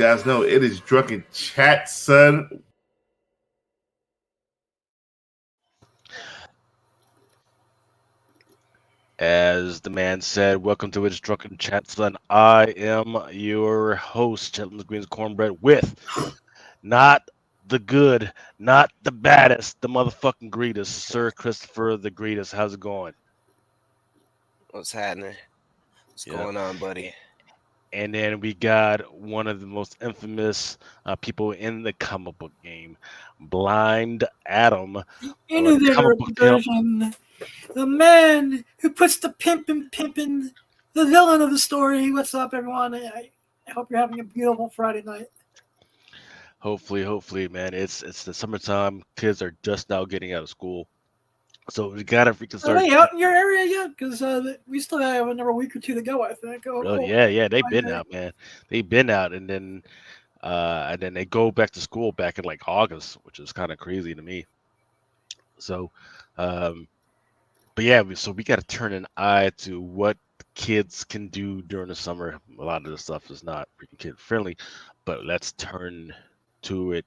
guys know it is Drunken Chat, son. As the man said, welcome to It's Drunken Chat, son. I am your host, Chitlins Greens Cornbread, with not the good, not the baddest, the motherfucking greatest, Sir Christopher the greatest. How's it going? What's happening? What's Yep. going on, buddy? And then we got one of the most infamous people in the comic book game, Blind Adam, The comic innovator of book the pimp. version, the man who puts the pimp in pimpin', the villain of the story. What's up, everyone? I hope you're having a beautiful Friday night. Hopefully, man. It's the summertime. Kids are just now getting out of school, so we gotta freaking Are start. they out in your area yet? Because we still have another week or two to go, I think. Really, yeah, they've been out, man. They've been out, and then they go back to school back in like August, which is kind of crazy to me. So, um, but yeah, so we got to turn an eye to what kids can do during the summer. A lot of the stuff is not freaking kid friendly, but let's turn to it.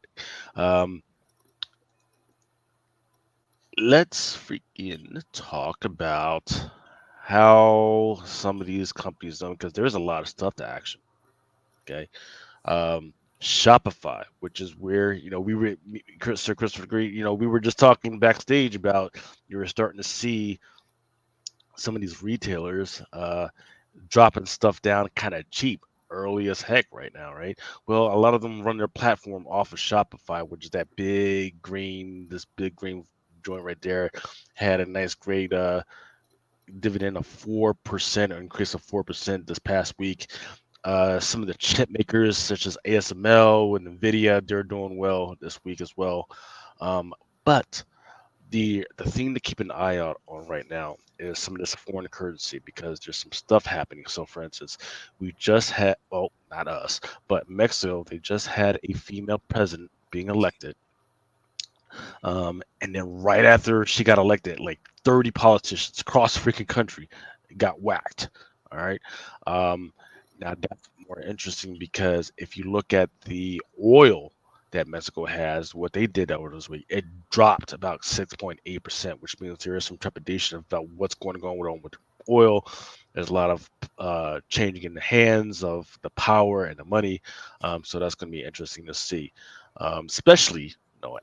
Um, let's freaking talk about how some of these companies done because there's a lot of stuff to action. Okay. Shopify, which is where we were, Sir Christopher Green. We were just talking backstage about you were starting to see some of these retailers dropping stuff down kind of cheap, early as heck right now, right? Well, a lot of them run their platform off of Shopify, which is that this big green joint right there, had a nice great dividend of 4%, or increase of 4% this past week. Some of the chip makers such as ASML and Nvidia, they're doing well this week as well. But the thing to keep an eye out on right now is some of this foreign currency because there's some stuff happening. So, for instance, we just had, well, not us, but Mexico, they just had a female president being elected. And then right after she got elected, like 30 politicians across the freaking country got whacked. All right. Um, Now that's more interesting because if you look at the oil that Mexico has, what they did over this week, it dropped about 6.8%, which means there is some trepidation about what's going on with oil. There's a lot of changing in the hands of the power and the money. So that's going to be interesting to see, especially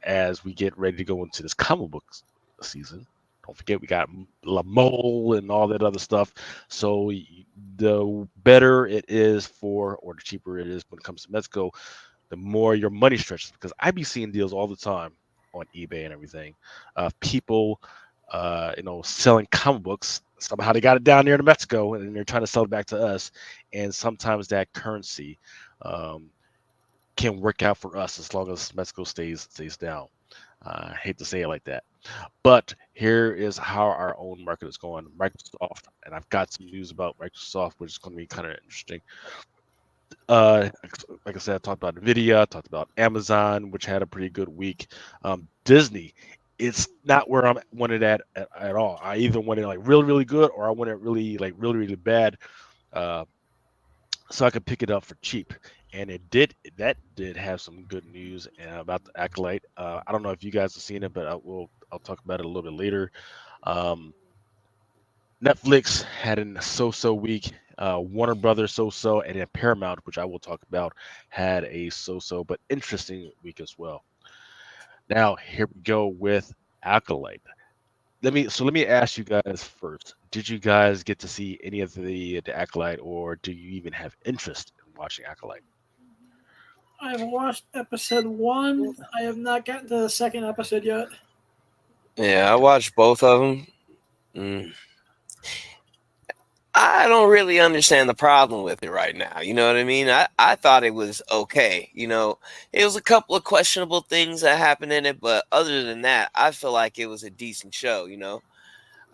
as we get ready to go into this comic book season. Don't forget we got La Mole and all that other stuff. So the better it is or the cheaper it is when it comes to Mexico, the more your money stretches. Because I be seeing deals all the time on eBay and everything of people, selling comic books. Somehow they got it down there to Mexico and they're trying to sell it back to us. And sometimes that currency um, can work out for us as long as Mexico stays down. I hate to say it like that. But here is how our own market is going. Microsoft, and I've got some news about Microsoft, which is going to be kind of interesting. Uh, like I said, I talked about Nvidia, I talked about Amazon, which had a pretty good week. Disney, it's not where I'm wanted at all. I either want it like really really good, or I want it really bad. Uh, so I could pick it up for cheap. And that did have some good news about the Acolyte. I don't know if you guys have seen it, but I'll talk about it a little bit later. Um, Netflix had a so-so week. Warner Brothers so-so, and then Paramount, which I will talk about, had a so-so but interesting week as well. Now here we go with Acolyte. Let me ask you guys first. Did you guys get to see any of the Acolyte, or do you even have interest in watching Acolyte? I've watched episode 1. I have not gotten to the second episode yet. Yeah, I watched both of them. Mm. I don't really understand the problem with it right now. You know what I mean? I thought it was okay. It was a couple of questionable things that happened in it, but other than that, I feel like it was a decent show.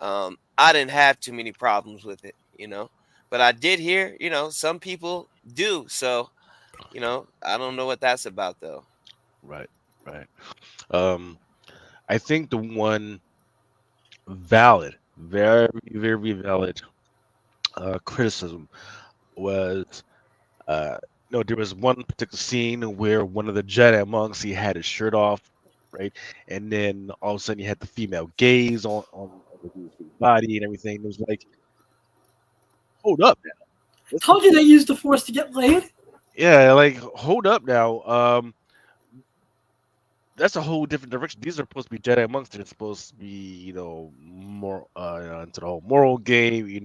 I didn't have too many problems with it. But I did hear, some people do. So, I don't know what that's about though. Right, right. Um, I think the one valid, very, very valid criticism was uh, No, there was one particular scene where one of the Jedi monks, he had his shirt off, right, and then all of a sudden you had the female gaze on the dude's body and everything. It was like, hold up now. Told you they used the Force to get laid. Yeah, like hold up now. That's a whole different direction. These are supposed to be Jedi monks. They're supposed to be, more into the whole moral game.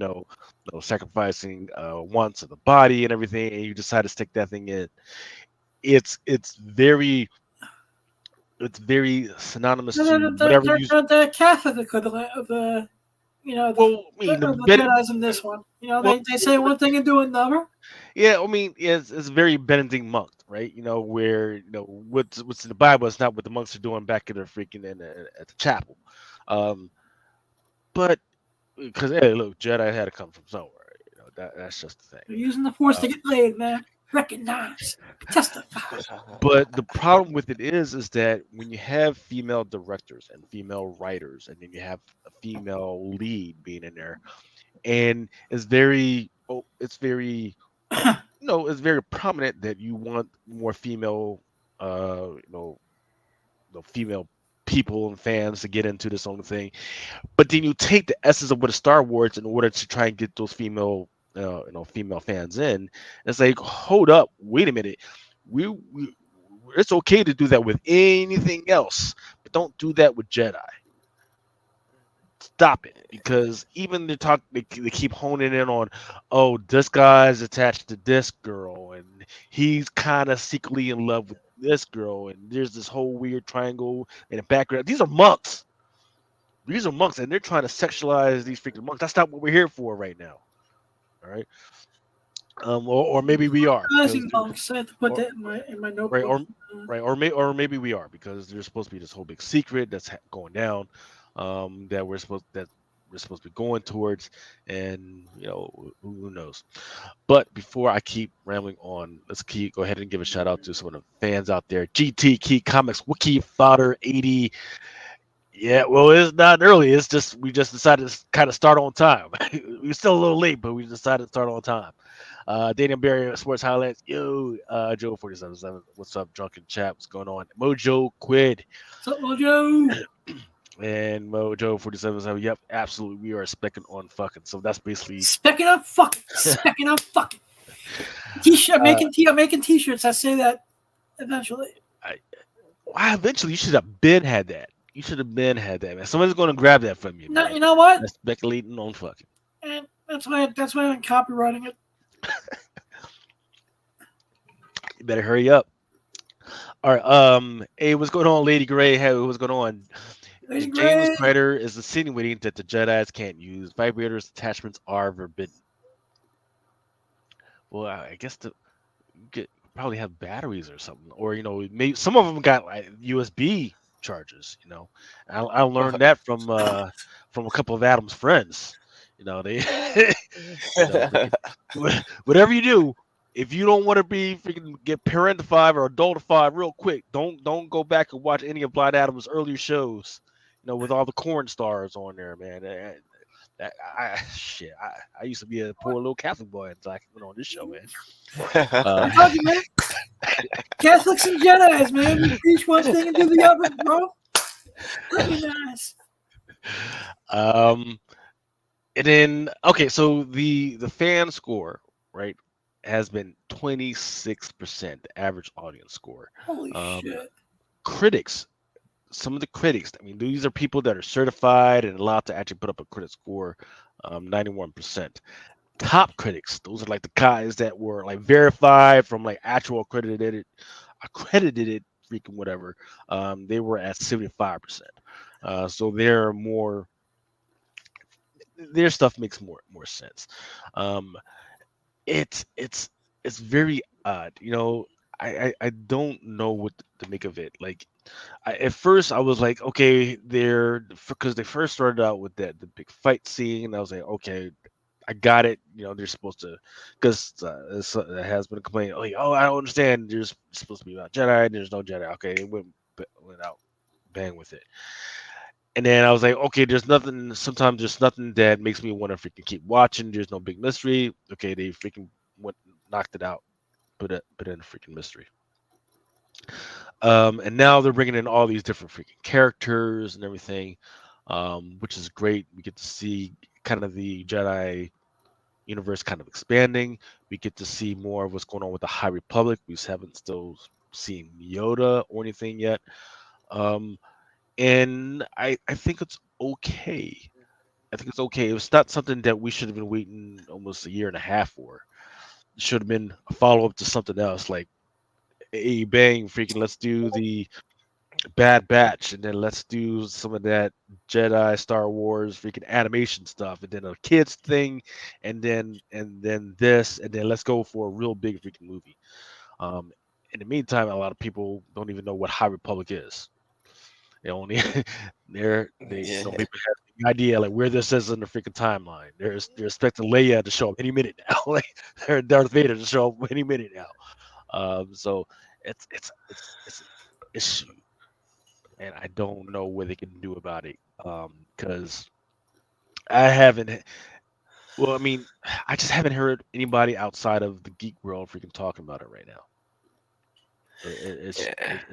Sacrificing wants of the body and everything. And you decide to stick that thing in. It's very synonymous to whatever you. The Catholic equivalent of the, Well, I mean, the Jedi's in this one. well, They say one thing and do another. yeah, I mean, it's very Benedict monk, right? Where what's in the Bible is not what the monks are doing back at their freaking at the chapel. But because hey, look, Jedi had to come from somewhere. That's just the They're thing. using the Force to get laid, man. Recognize, testify. But the problem with it is that when you have female directors and female writers, and then you have a female lead being in there, and it's very it's very prominent that you want more female female people and fans to get into this own thing, but then you take the essence of what is Star Wars in order to try and get those female female fans in. It's like, hold up, wait a minute, we it's okay to do that with anything else, but don't do that with Jedi. Stop it, because even they keep honing in on, oh, this guy's attached to this girl and he's kind of secretly in love with this girl, and there's this whole weird triangle in the background. These are monks, and they're trying to sexualize these freaking monks. That's not what we're here for right now. All right. Or maybe we are, Monks. I have to put that in my notebook. or maybe we are, because there's supposed to be this whole big secret that's going down, that we're supposed to be going towards, and who knows. But before I keep rambling on, let's go ahead and give a shout out to some of the fans out there. GT Key Comics Wiki Fodder 80. Yeah, well, it's not early. It's just we just decided to kind of start on time. We're still a little late, but we decided to start on time. Daniel Barry Sports Highlights. Yo, Joe 477. What's up, Drunken Chat? What's going on? Mojo Quid. What's up, Mojo? And Mojo 477. Yep, absolutely. We are specking on fucking. So that's basically specking on fucking. Specking on fucking. T-shirt. I'm making T-shirts. I say that eventually. Eventually, you should have been had that. You should have been had that, man. Somebody's going to grab that from you. No, you know what? That's speculating on fucking. And that's why I'm copywriting it. You better hurry up. All right. Hey, what's going on, Lady Gray? Hey, what's going on? Lady James Gray. Crider is insinuating that the Jedis can't use vibrators. Attachments are forbidden. Well, I guess probably have batteries or something, or maybe some of them got like USB chargers. I learned that from a couple of Adam's friends. They whatever you do, if you don't want to be freaking get parentified or adultified real quick, don't go back and watch any of Blind Adam's earlier shows. With all the corn stars on there, man. I used to be a poor little Catholic boy until I went on this show, man. I'm talking, man. Catholics and Jedis, man. You preach one thing and do the other, bro. Recognize. And then so the fan score, right, has been 26%, the average audience score. Holy shit. Critics. Some of the critics, I mean, these are people that are certified and allowed to actually put up a critic score, 91%. Top critics, those are like the guys that were like verified from like actual accredited freaking whatever. They were at 75%. So they're more. Their stuff makes more sense. It's very odd. I don't know what to make of it. Like, at first I was like, okay, because they first started out with the big fight scene, and I was like, okay, I got it. They're supposed to, because there has been a complaint, like, oh, I don't understand. There's supposed to be about Jedi, and there's no Jedi. Okay, it went out bang with it. And then I was like, okay, sometimes there's nothing that makes me want to freaking keep watching. There's no big mystery. Okay, they freaking knocked it out put in a freaking mystery. And now they're bringing in all these different freaking characters and everything, which is great. We get to see kind of the Jedi universe kind of expanding. We get to see more of what's going on with the High Republic. We haven't still seen Yoda or anything yet. Um, and I think it's okay. I think it's okay. It was not something that we should have been waiting almost a year and a half for. It should have been a follow up to something else, like, hey, bang, freaking, let's do the Bad Batch, and then let's do some of that Jedi Star Wars freaking animation stuff, and then a kids thing, and then this, and then let's go for a real big freaking movie. In the meantime, a lot of people don't even know what High Republic is. They only they Yeah. don't even have any idea like where this is in the freaking timeline. They're expecting Leia to show up any minute now, like they're Darth Vader to show up any minute now. So it's an issue, and I don't know what they can do about it. Because I haven't. Well, I mean, I just haven't heard anybody outside of the geek world freaking talking about it right now. It's Yeah.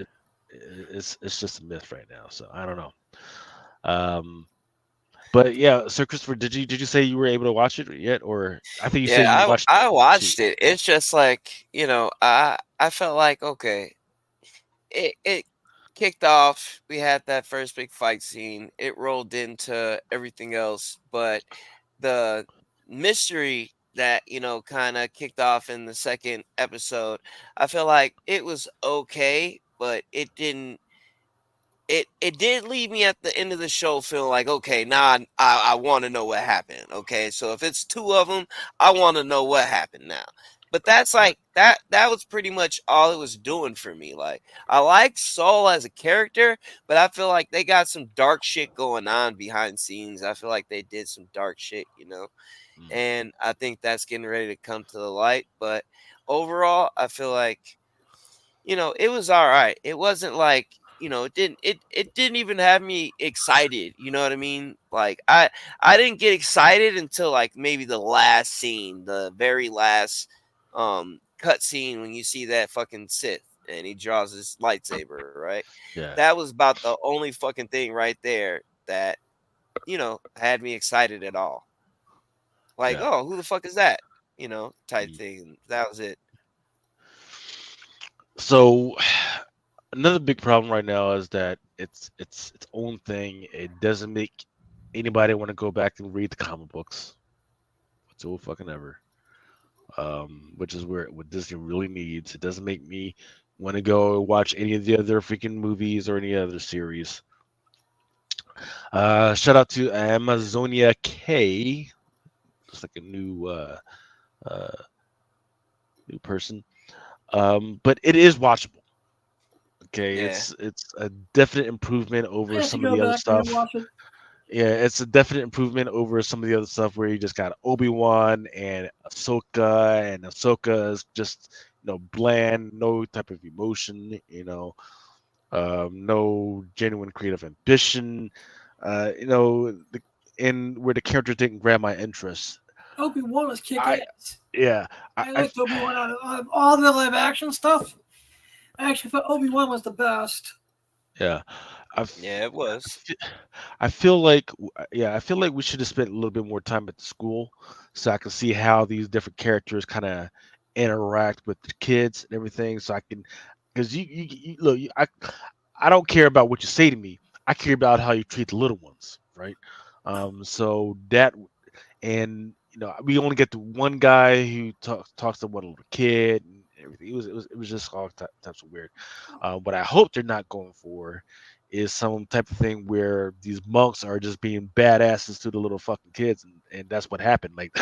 it's just a myth right now. So I don't know. Um, but yeah, so Christopher, did you say you were able to watch it yet, or I think you said you Yeah, watched I it too. watched it. It's just like, I felt like, okay, it kicked off. We had that first big fight scene. It rolled into everything else, but the mystery that, kind of kicked off in the second episode, I feel like it was okay, but it did leave me at the end of the show feeling like, okay, now I want to know what happened. Okay, so if it's two of them, I want to know what happened now. But that's Right. like that was pretty much all it was doing for me. Like, I like Saul as a character, but I feel like they got some dark shit going on behind scenes. I feel like they did some dark shit. Mm, And I think that's getting ready to come to the light. But overall, I feel like, it was all right. It wasn't like, it didn't even have me excited. You know what I mean? Like, I didn't get excited until like maybe the last scene, the very last cut scene, when you see that fucking Sith and he draws his lightsaber, right? yeah, That was about the only fucking thing right there that, had me excited at all. Like, yeah. oh, who the fuck is that? Type Mm. thing. That was it. So another big problem right now is that it's its own thing. It doesn't make anybody want to go back and read the comic books whatsoever. Which is where what Disney really needs. It doesn't make me want to go watch any of the other freaking movies or any other series. Shout out to Amazonia K. It's like a uh, new person. But it is watchable. Okay, Yeah. it's a definite improvement I over have to some of go the other back and stuff. watch it. Yeah, it's a definite improvement over some of the other stuff where you just got Obi-Wan and Ahsoka is just bland, no type of emotion, no genuine creative ambition, and where the character didn't grab my interest. Obi-Wan was kick I ass. yeah, I liked Obi-Wan out of all the live action stuff. I actually thought Obi-Wan was the best. yeah, I Yeah, it was. I feel like I feel like we should have spent a little bit more time at the school so I can see how these different characters kind of interact with the kids and everything. So I can, because you look, I don't care about what you say to me. I care about how you treat the little ones, right? So that and we only get the one guy who talks to one little kid and everything. It was just all types of weird. What I hope they're not going for is some type of thing where these monks are just being badasses to the little fucking kids, and that's what happened. Like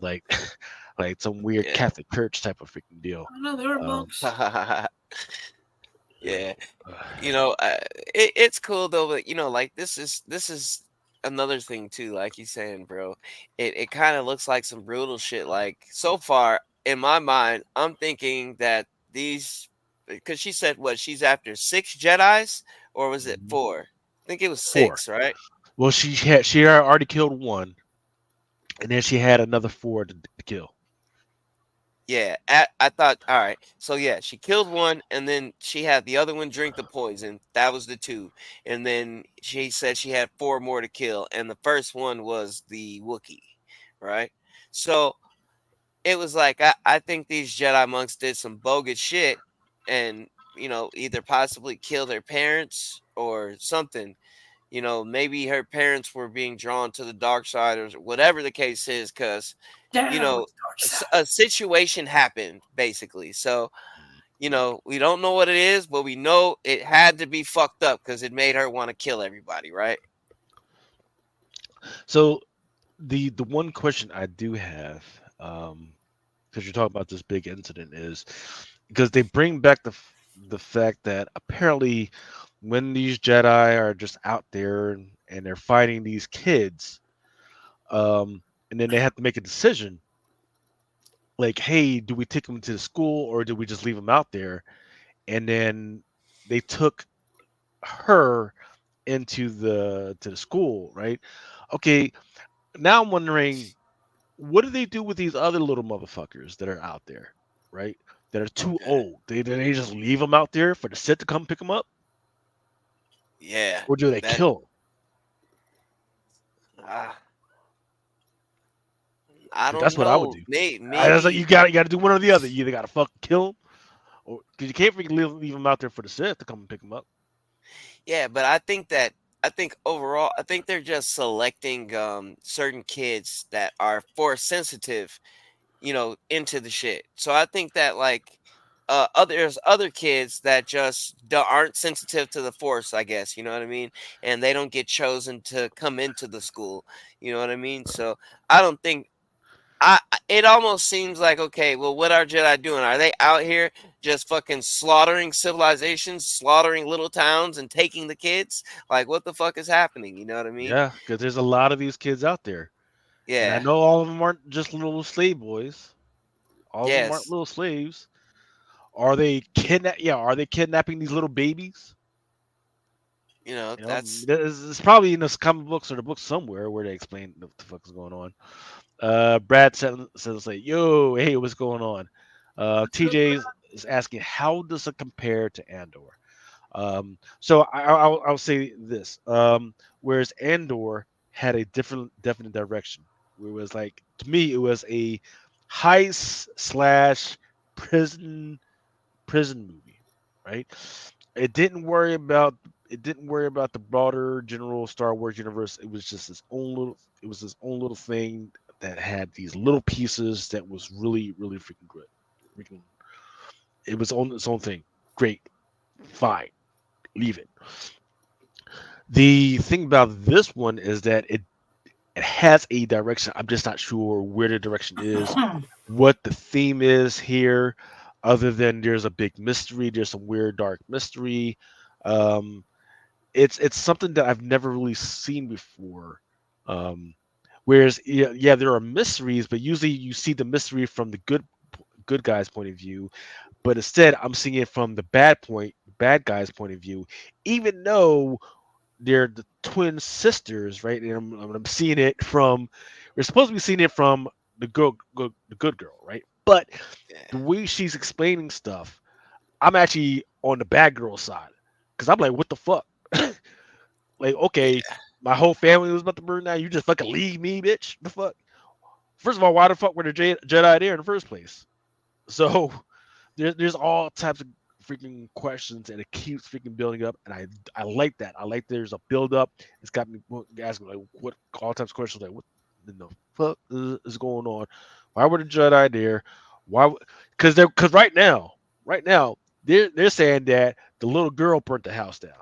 like like some weird Yeah. Catholic Church type of freaking deal. I know they were Um, monks. you Yeah. know, It's cool though, but like, this is another thing too, like you saying, bro. It kind of looks like some brutal shit. Like, so far in my mind, I'm thinking that these, because she said what, she's after six Jedis, or was it mhm. four? I think it was Four. six, right? Well, she had already killed one, and then she had another four to kill. Yeah, I thought, all right. So yeah, she killed one, and then she had the other one drink the poison. That was the two, and then she said she had four more to kill, and the first one was the Wookiee, right? So it was like I think these Jedi monks did some bogus shit, and either possibly kill their parents or something. Maybe her parents were being drawn to the dark side or whatever the case is, because you Damn, know it's dark side. a situation happened basically. So we don't know what it is, but we know it had to be fucked up because it made her want to kill everybody, right? So the one question I do have, because you're talking about this big incident, is because they bring back the fact that apparently when these Jedi are just out there and they're fighting these kids, and then they have to make a decision, like, hey, do we take them to the school or do we just leave them out there? And then they took her into the school, right? Okay, now I'm wondering, what do they do with these other little motherfuckers that are out there, right? That are too Okay. old. They just leave them out there for the Sith to come pick them up, Yeah. or do they That. kill ah, I them? That's don't what I would know. do. That's like Maybe. you got to do one or the other. You either got to fucking kill them, or because you can't freaking leave them out there for the Sith to come and pick them up. Yeah, but I think overall, I think they're just selecting certain kids that are force sensitive, into the shit. So I think that like there's other kids that just aren't sensitive to the force, I guess, you know what I mean? And they don't get chosen to come into the school, you know what I mean? So I don't think it almost seems like, okay, well, what are Jedi doing? Are they out here just fucking slaughtering civilizations, slaughtering little towns, and taking the kids? Like, what the fuck is happening? You know what I mean? Yeah, because there's a lot of these kids out there, and I Yeah. know all of them aren't just little slave boys. All of them aren't Yes. little slaves. Are they kidnap? Yeah, are they kidnapping these little babies? You know, That's it's probably in the comic books or the books somewhere where they explain what the fuck is going on. Brad says like, "Yo, hey, what's going on?" TJ is asking, "How does it compare to Andor?" So I'll say this. Whereas Andor had a different, definite direction, where it was like, to me, it was a heist slash prison prison movie, right? It didn't worry about it didn't worry about the broader general Star Wars universe. It was just its own little thing that had these little pieces that was really, really freaking good. Freaking, it was on its own thing. Great, fine, leave it. The thing about this one is that it has a direction. I'm just not sure where the direction is, what the theme is here, other than there's a big mystery, there's some weird dark mystery. Um, it's something that I've never really seen before. Um, whereas yeah, there are mysteries, but usually you see the mystery from the good guy's point of view, but instead I'm seeing it from the bad guy's point of view, even though they're the twin sisters, right? And I'm seeing it from, we're supposed to be seeing it from the good girl, right? But the yeah. way she's explaining stuff, I'm actually on the bad girl side because I'm like, what the fuck? Like, okay, Yeah. my whole family was about to burn down. You just fucking leave me, bitch. The fuck? First of all, why the fuck were the Jedi there in the first place? So there's all types of freaking questions, and it keeps freaking building up, and I like that. I like there's a build up. It's got me asking like what all types of questions, like what in the fuck is going on? Why were the Jedi there? Why? Because right now they're saying that the little girl burnt the house down.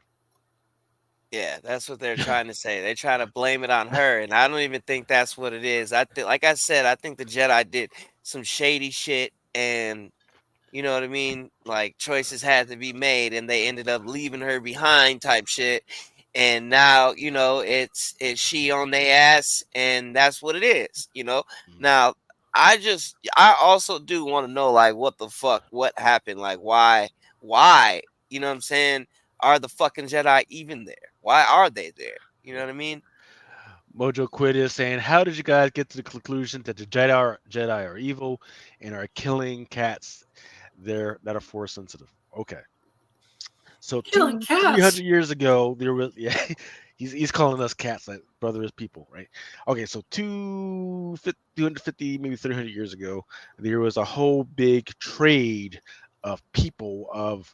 Yeah, that's what they're trying to say. They're trying to blame it on her, and I don't even think that's what it is. Like I said, I think the Jedi did some shady shit, and you know what I mean? Like choices had to be made, and they ended up leaving her behind, type shit. And now, it's she on their ass, and that's what it is. Mhm. Now, I also do want to know, like, what the fuck, what happened, like, why? You know what I'm saying? Are the fucking Jedi even there? Why are they there? You know what I mean? Mojo Quid is saying, "How did you guys get to the conclusion that the Jedi are evil and are killing cats? That are force sensitive." Okay, so Killing three cats. hundred years ago, there was yeah, he's calling us cats, like brother is people, right? Okay, so 250, maybe 300 years ago, there was a whole big trade of people of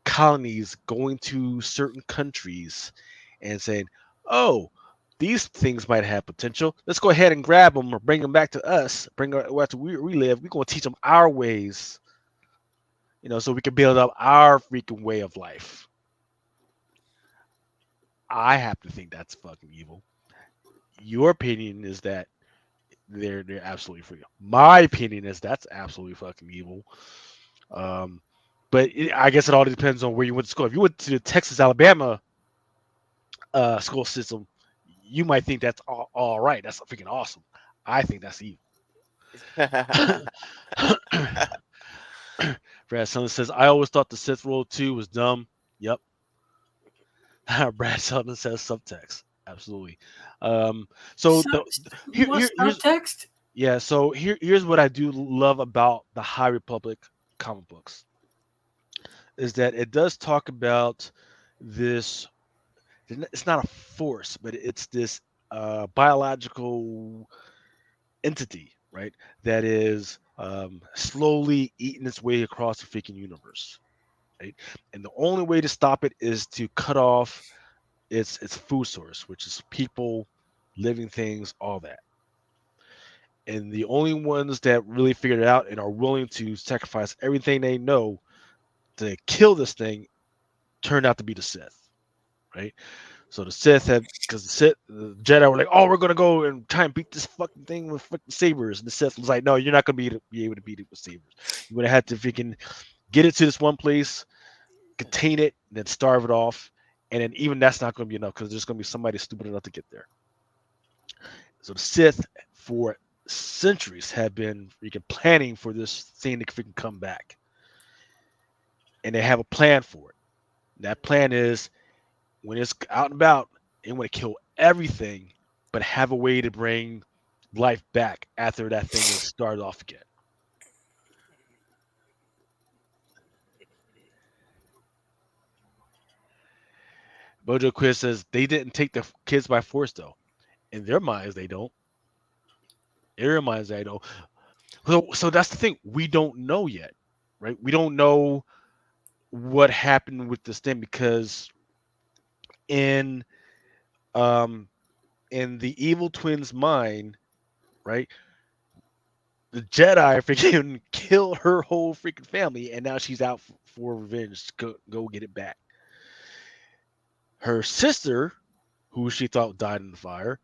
colonies going to certain countries and saying, "Oh, these things might have potential. Let's go ahead and grab them or bring them back to us. Bring them where we live. We're going to teach them our ways, so we can build up our freaking way of life." I have to think that's fucking evil. Your opinion is that they're absolutely free. My opinion is that's absolutely fucking evil. Um, but I guess it all depends on where you went to school. If you went to the Texas, Alabama school system, you might think that's all right. That's freaking awesome. I think that's evil. Brad Sutton says, "I always thought the Sith rule too was dumb." Yep. Brad Sutton says subtext. Absolutely. So here's Subtext? yeah. So here's what I do love about the High Republic comic books is that it does talk about this. It's not a force, but it's this biological entity, right? That is slowly eating its way across the freaking universe, right? And the only way to stop it is to cut off its food source, which is people, living things, all that. And the only ones that really figured it out and are willing to sacrifice everything they know to kill this thing turned out to be the Sith, right? So the Sith had, because the Jedi were like, "Oh, we're gonna go and try and beat this fucking thing with fucking sabers," and the Sith was like, "No, you're not gonna be able to beat it with sabers. You're gonna have to freaking get it to this one place, contain it, and then starve it off, and then even that's not gonna be enough because there's gonna be somebody stupid enough to get there." So the Sith, for centuries, have been freaking planning for this thing to freaking come back, and they have a plan for it. And that plan is when it's out and about, they want to kill everything, but have a way to bring life back after that thing is started off again. Bojo Quiz says they didn't take the kids by force, though. In their minds, they don't. In their minds, they don't. So that's the thing. We don't know yet, right? We don't know what happened with this thing because in um in the evil twin's mind, right? The Jedi freaking killed her whole freaking family, and now she's out for revenge. Go get it back. Her sister, who she thought died in the fire,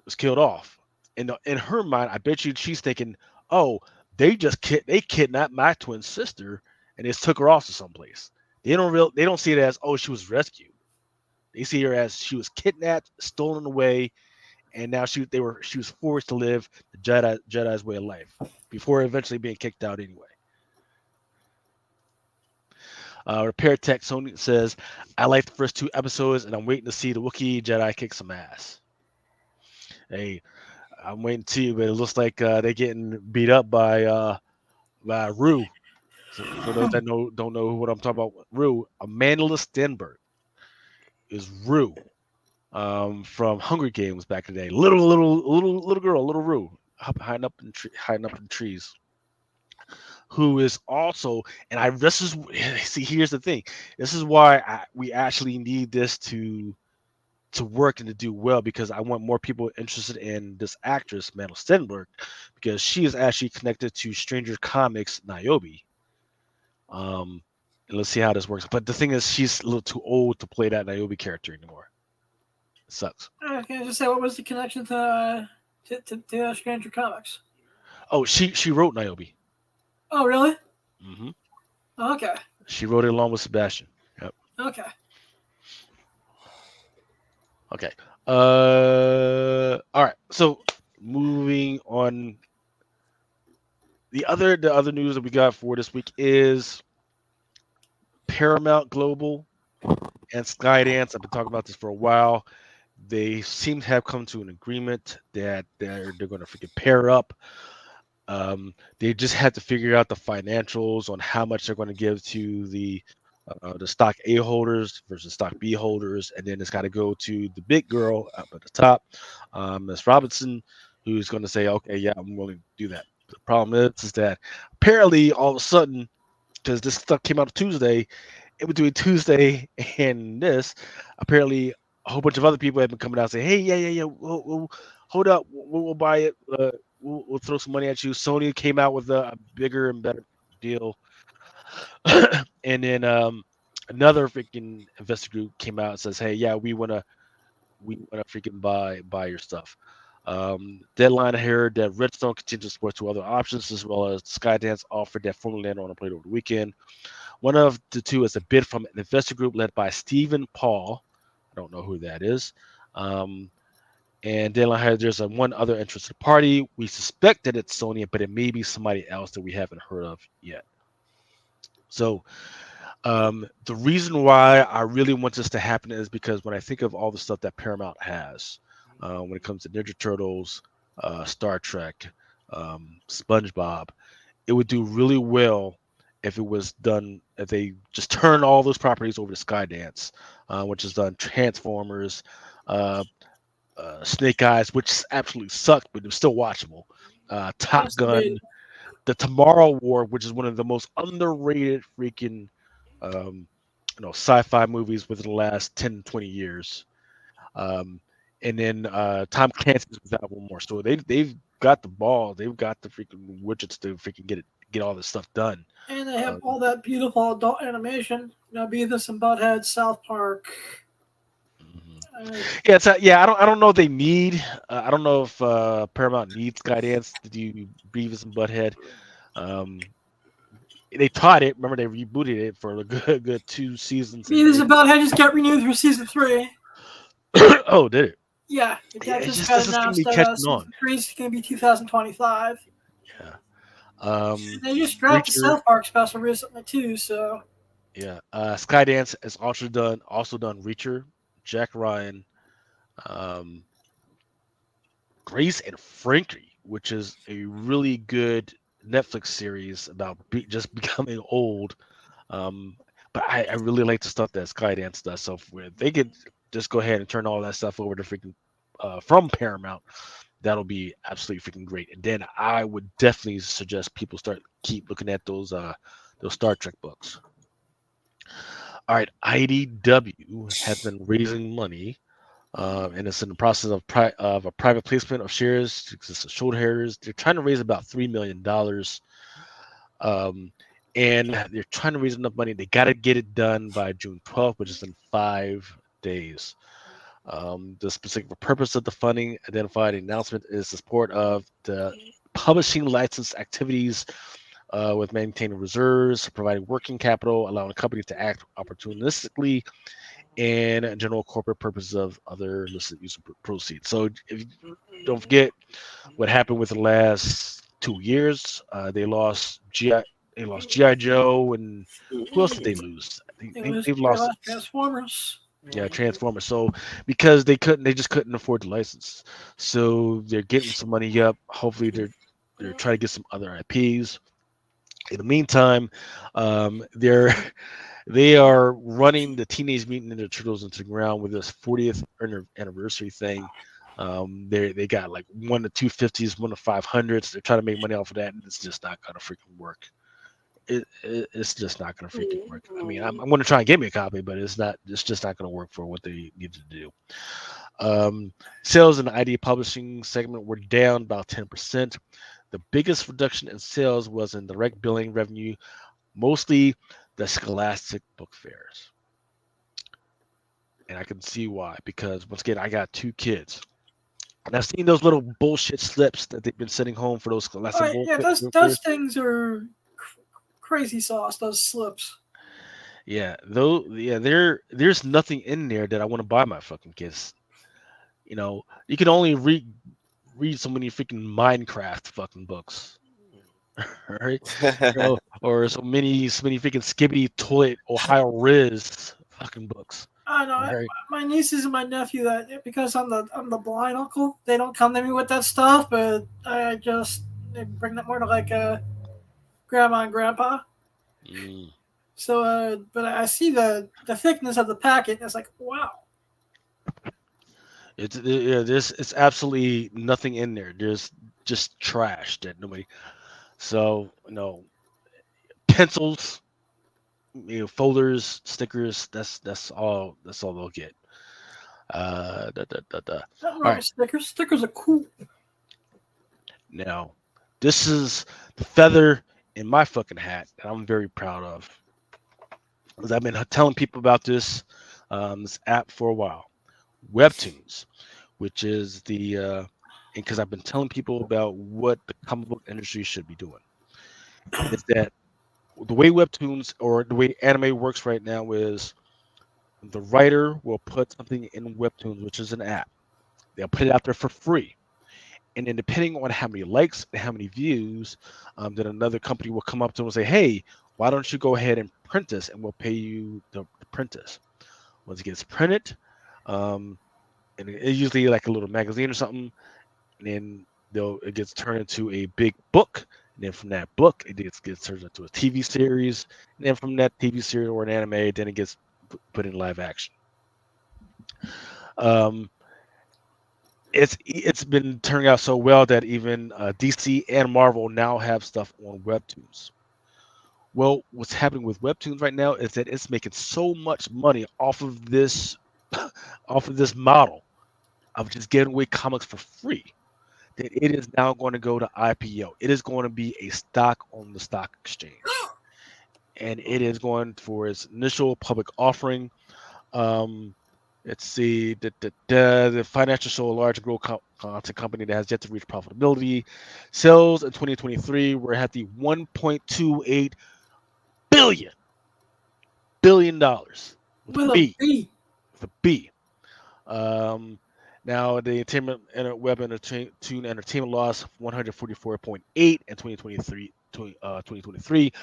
was killed off. And in her mind, I bet you she's thinking, "Oh, they kidnapped my twin sister and just took her off to someplace." They don't see it as, "Oh, she was rescued." They see her as she was kidnapped, stolen away, and now she was forced to live the Jedi's way of life before eventually being kicked out anyway. Repair Tech Sony says, "I like the first two episodes, and I'm waiting to see the Wookiee Jedi kick some ass." Hey, I'm waiting to see, but it looks like they're getting beat up by Rue. So for those that don't know what I'm talking about, Rue, Amanda Stenberg is Rue. From Hunger Games back in the day. Little girl, little Rue, hiding up in trees. Who is also, and I this is see here's the thing. This is why we actually need this to work and to do well because I want more people interested in this actress, Amanda Stenberg, because she is actually connected to Stranger Comics Niobe. And let's see how this works. But the thing is, she's a little too old to play that Niobe character anymore. Sucks. Okay, just say what was the connection to Stranger Comics? Oh, she wrote Niobe. Oh, really? Mm-hmm. Okay. She wrote it along with Sebastian. Yep. Okay. Okay. All right. So moving on. The other news that we got for this week is Paramount Global and Skydance. I've been talking about this for a while. they seem to have come to an agreement that they're going to freaking pair up. They just had to figure out the financials on how much they're going to give to the stock A holders versus stock B holders, and then it's got to go to the big girl up at the top, Miss Robinson, who's going to say, "Okay, yeah, I'm willing to do that." The problem is that apparently all of a sudden, because this stuff came out Tuesday, in between Tuesday and this, apparently a whole bunch of other people have been coming out saying, "Hey, yeah, we'll hold up, we'll buy it, we'll throw some money at you." Sony came out with a bigger and better deal, and then another freaking investor group came out and says, "Hey, yeah, we wanna freaking buy your stuff." Deadline heard that Redstone continues to support two other options, as well as Skydance offered that formally landed on a plate over the weekend. One of the two is a bid from an investor group led by Stephen Paul. I don't know who that is. And Deadline heard there's one other interested party. We suspect that it's Sony, but it may be somebody else that we haven't heard of yet. So the reason why I really want this to happen is because when I think of all the stuff that Paramount has, when it comes to Ninja Turtles, Star Trek, SpongeBob, it would do really well if it was done, if they just turn all those properties over to Skydance, which has done Transformers, Snake Eyes, which absolutely sucked, but it was still watchable. Top That's Gun, amazing. The Tomorrow War, which is one of the most underrated freaking sci-fi movies within the last 10, 20 years. And then Tom Clancy's without one more. So they've got the ball, they've got the freaking widgets to freaking get all this stuff done. And they have all that beautiful adult animation. Beavis and Butthead, South Park. Yeah, I don't know if they need. I don't know if Paramount needs Skydance to do Beavis and Butthead. They taught it. Remember, they rebooted it for a good 2 seasons. Beavis and Butthead just got renewed for season 3. Oh, did it? Yeah, Yeah, that it just just got doesn't seem to announced be that catching season on. 3 is going to be 2025. Yeah. They just dropped the Reacher, South Park special recently too, so yeah. Skydance has also done Reacher, Jack Ryan, Grace and Frankie, which is a really good Netflix series about just becoming old. But I really like the stuff that Skydance does. So if they could just go ahead and turn all that stuff over to freaking from Paramount, that'll be absolutely freaking great. And then I would definitely suggest people keep looking at those Star Trek books. All right, IDW has been raising money, and it's in the process of a private placement of shares to existing shareholders. They're trying to raise about $3 million, and they're trying to raise enough money. They got to get it done by June 12th, which is in 5 days. The specific purpose of the funding identified in the announcement is the support of the publishing license activities with maintaining reserves, providing working capital, allowing the company to act opportunistically, and general corporate purposes of other listed use of proceeds. So if you don't forget what happened with the last 2 years, they lost GI Joe, and who else did they lose? They've lost Transformers. Yeah, Transformers. So because they just couldn't afford the license. So they're getting some money up. Hopefully they're trying to get some other IPs. In the meantime, they are running the Teenage Mutant Ninja Turtles into the ground with this 40th anniversary thing. They got like 1 to 250s, 1 to 500s. They're trying to make money off of that, and it's just not gonna freaking work. It's just not gonna freaking work. I mean, I'm gonna try and get me a copy, but it's just not gonna work for what they need to do. Sales in the ID publishing segment were down about 10%. The biggest reduction in sales was in direct billing revenue, mostly the Scholastic book fairs. And I can see why, because once again, I got 2 kids. And I've seen those little bullshit slips that they've been sending home for those Scholastic book fairs. Those things are crazy sauce, those slips. Yeah, there's nothing in there that I want to buy my fucking kids. You can only read so many freaking Minecraft fucking books. Right? Or so many freaking Skibbity Toilet Ohio Riz fucking books. I know Right. my nieces and my nephew that because I'm the blind uncle, they don't come to me with that stuff, but I just they bring that more to like grandma and grandpa. Mm. So, but I see the thickness of the packet, and it's like, wow. It's absolutely nothing in there. There's just trash that nobody. So pencils, folders, stickers. That's all they'll get. Nothing All wrong right, with stickers. Stickers are cool. now this is the feather in my fucking hat that I'm very proud of. 'Cause I've been telling people about this app for a while. Webtoons, which is and because I've been telling people about what the comic book industry should be doing, is that the way webtoons or the way anime works right now is the writer will put something in webtoons, which is an app. They'll put it out there for free, and then depending on how many likes and how many views, then another company will come up to them and say, "Hey, why don't you go ahead and print this, and we'll pay you to print this." Once it gets printed, um, and it's usually like a little magazine or something, and then it gets turned into a big book, and then from that book gets turned into a TV series, and then from that TV series or an anime, then it gets put in live action. Um, it's been turning out so well that even DC and Marvel now have stuff on webtoons. Well, what's happening with webtoons right now is that it's making so much money off of this off of this model of just giving away comics for free that it is now going to go to IPO. It is going to be a stock on the stock exchange, and it is going for its initial public offering. Um, let's see, the financial show a large growth content company that has yet to reach profitability. Sales in 2023 were at the 1.28 billion dollars with a With a B, B. with a B. Um, Now the web entertainment loss 144.8 in 2023,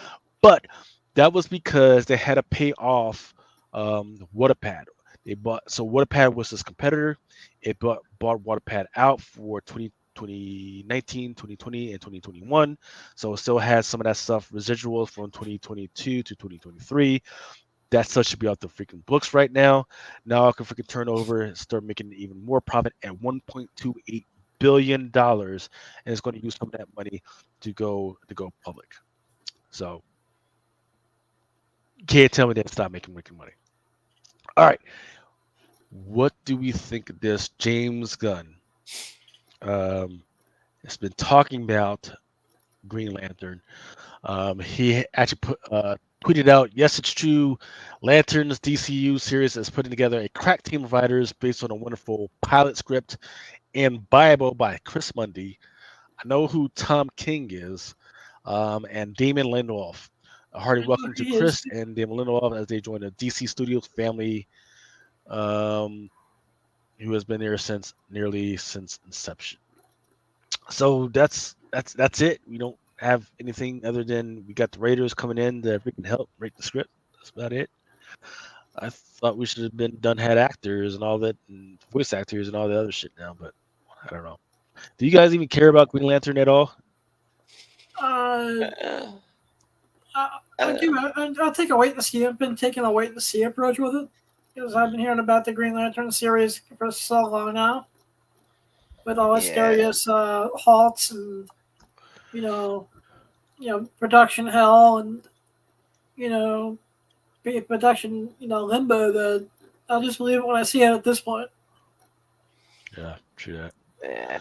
but that was because they had to pay off Waterpad. Waterpad was this competitor. It bought Waterpad out for 2019, 2020, and 2021. So it still has some of that stuff residuals from 2022 to 2023. That stuff should be off the freaking books right now. Now I can freaking turn over and start making even more profit at $1.28 billion, and it's going to use some of that money to go public. So you can't tell me they stop making money. All right, what do we think of this? James Gunn has been talking about Green Lantern. He actually tweeted out, "Yes, it's true. Lantern's DCU series is putting together a crack team of writers based on a wonderful pilot script and Bible by Chris Mundy. I know who Tom King is, and Damon Lindelof. A hearty I know welcome to he is. Chris and Damon Lindelof as they join the DC Studios family, um, who has been there since inception." So that's it. We don't have anything other than we got the Raiders coming in that we can help write the script. That's about it. I thought we should have been done had actors and all that, and voice actors and all the other shit now, but I don't know. Do you guys even care about Green Lantern at all? Uh, Uh, I uh, do. I'll take a wait and see. I've been taking a wait and see approach with it because I've been hearing about the Green Lantern series for so long now, with all its yeah, various halts and production hell and you know production limbo. That I'll just believe it when I see it at this point. Yeah, true that. yeah.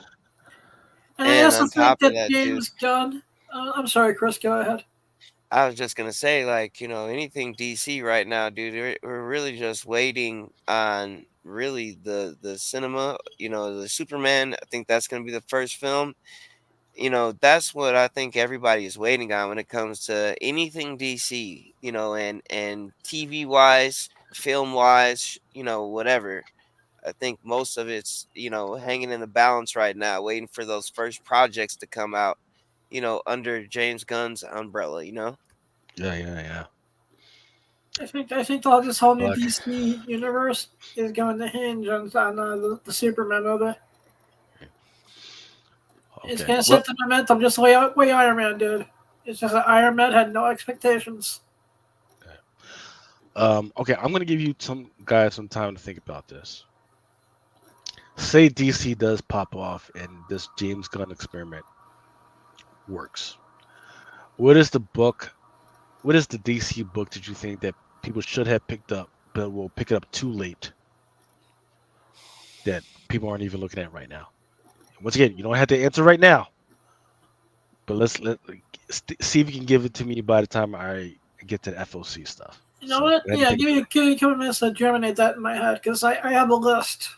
And I And also on think top of that that, too, James Gunn. I'm sorry, Chris. Go ahead. I was just gonna say, like, anything DC right now, dude, we're really just waiting on really the cinema. The Superman. I think that's gonna be the first film. That's what I think everybody is waiting on when it comes to anything DC. And TV wise, film wise, whatever. I think most of it's hanging in the balance right now, waiting for those first projects to come out. Under James Gunn's umbrella. Yeah, yeah, yeah. I think all this whole new Fuck. DC universe is going to hinge on the Superman movie. It's Okay. going to Well, set the momentum just the way Iron Man did. It's just that Iron Man had no expectations. okay. I'm gonna give you some time to think about this. Say DC does pop off and this James Gunn experiment works. What is the book? What is the DC book that you think that people should have picked up, but will pick it up too late? That people aren't even looking at right now. Once again, you don't have to answer right now, but see if you can give it to me by the time I get to the FOC stuff. You know what? Yeah, give me a couple minutes to germinate that in my head because I have a list.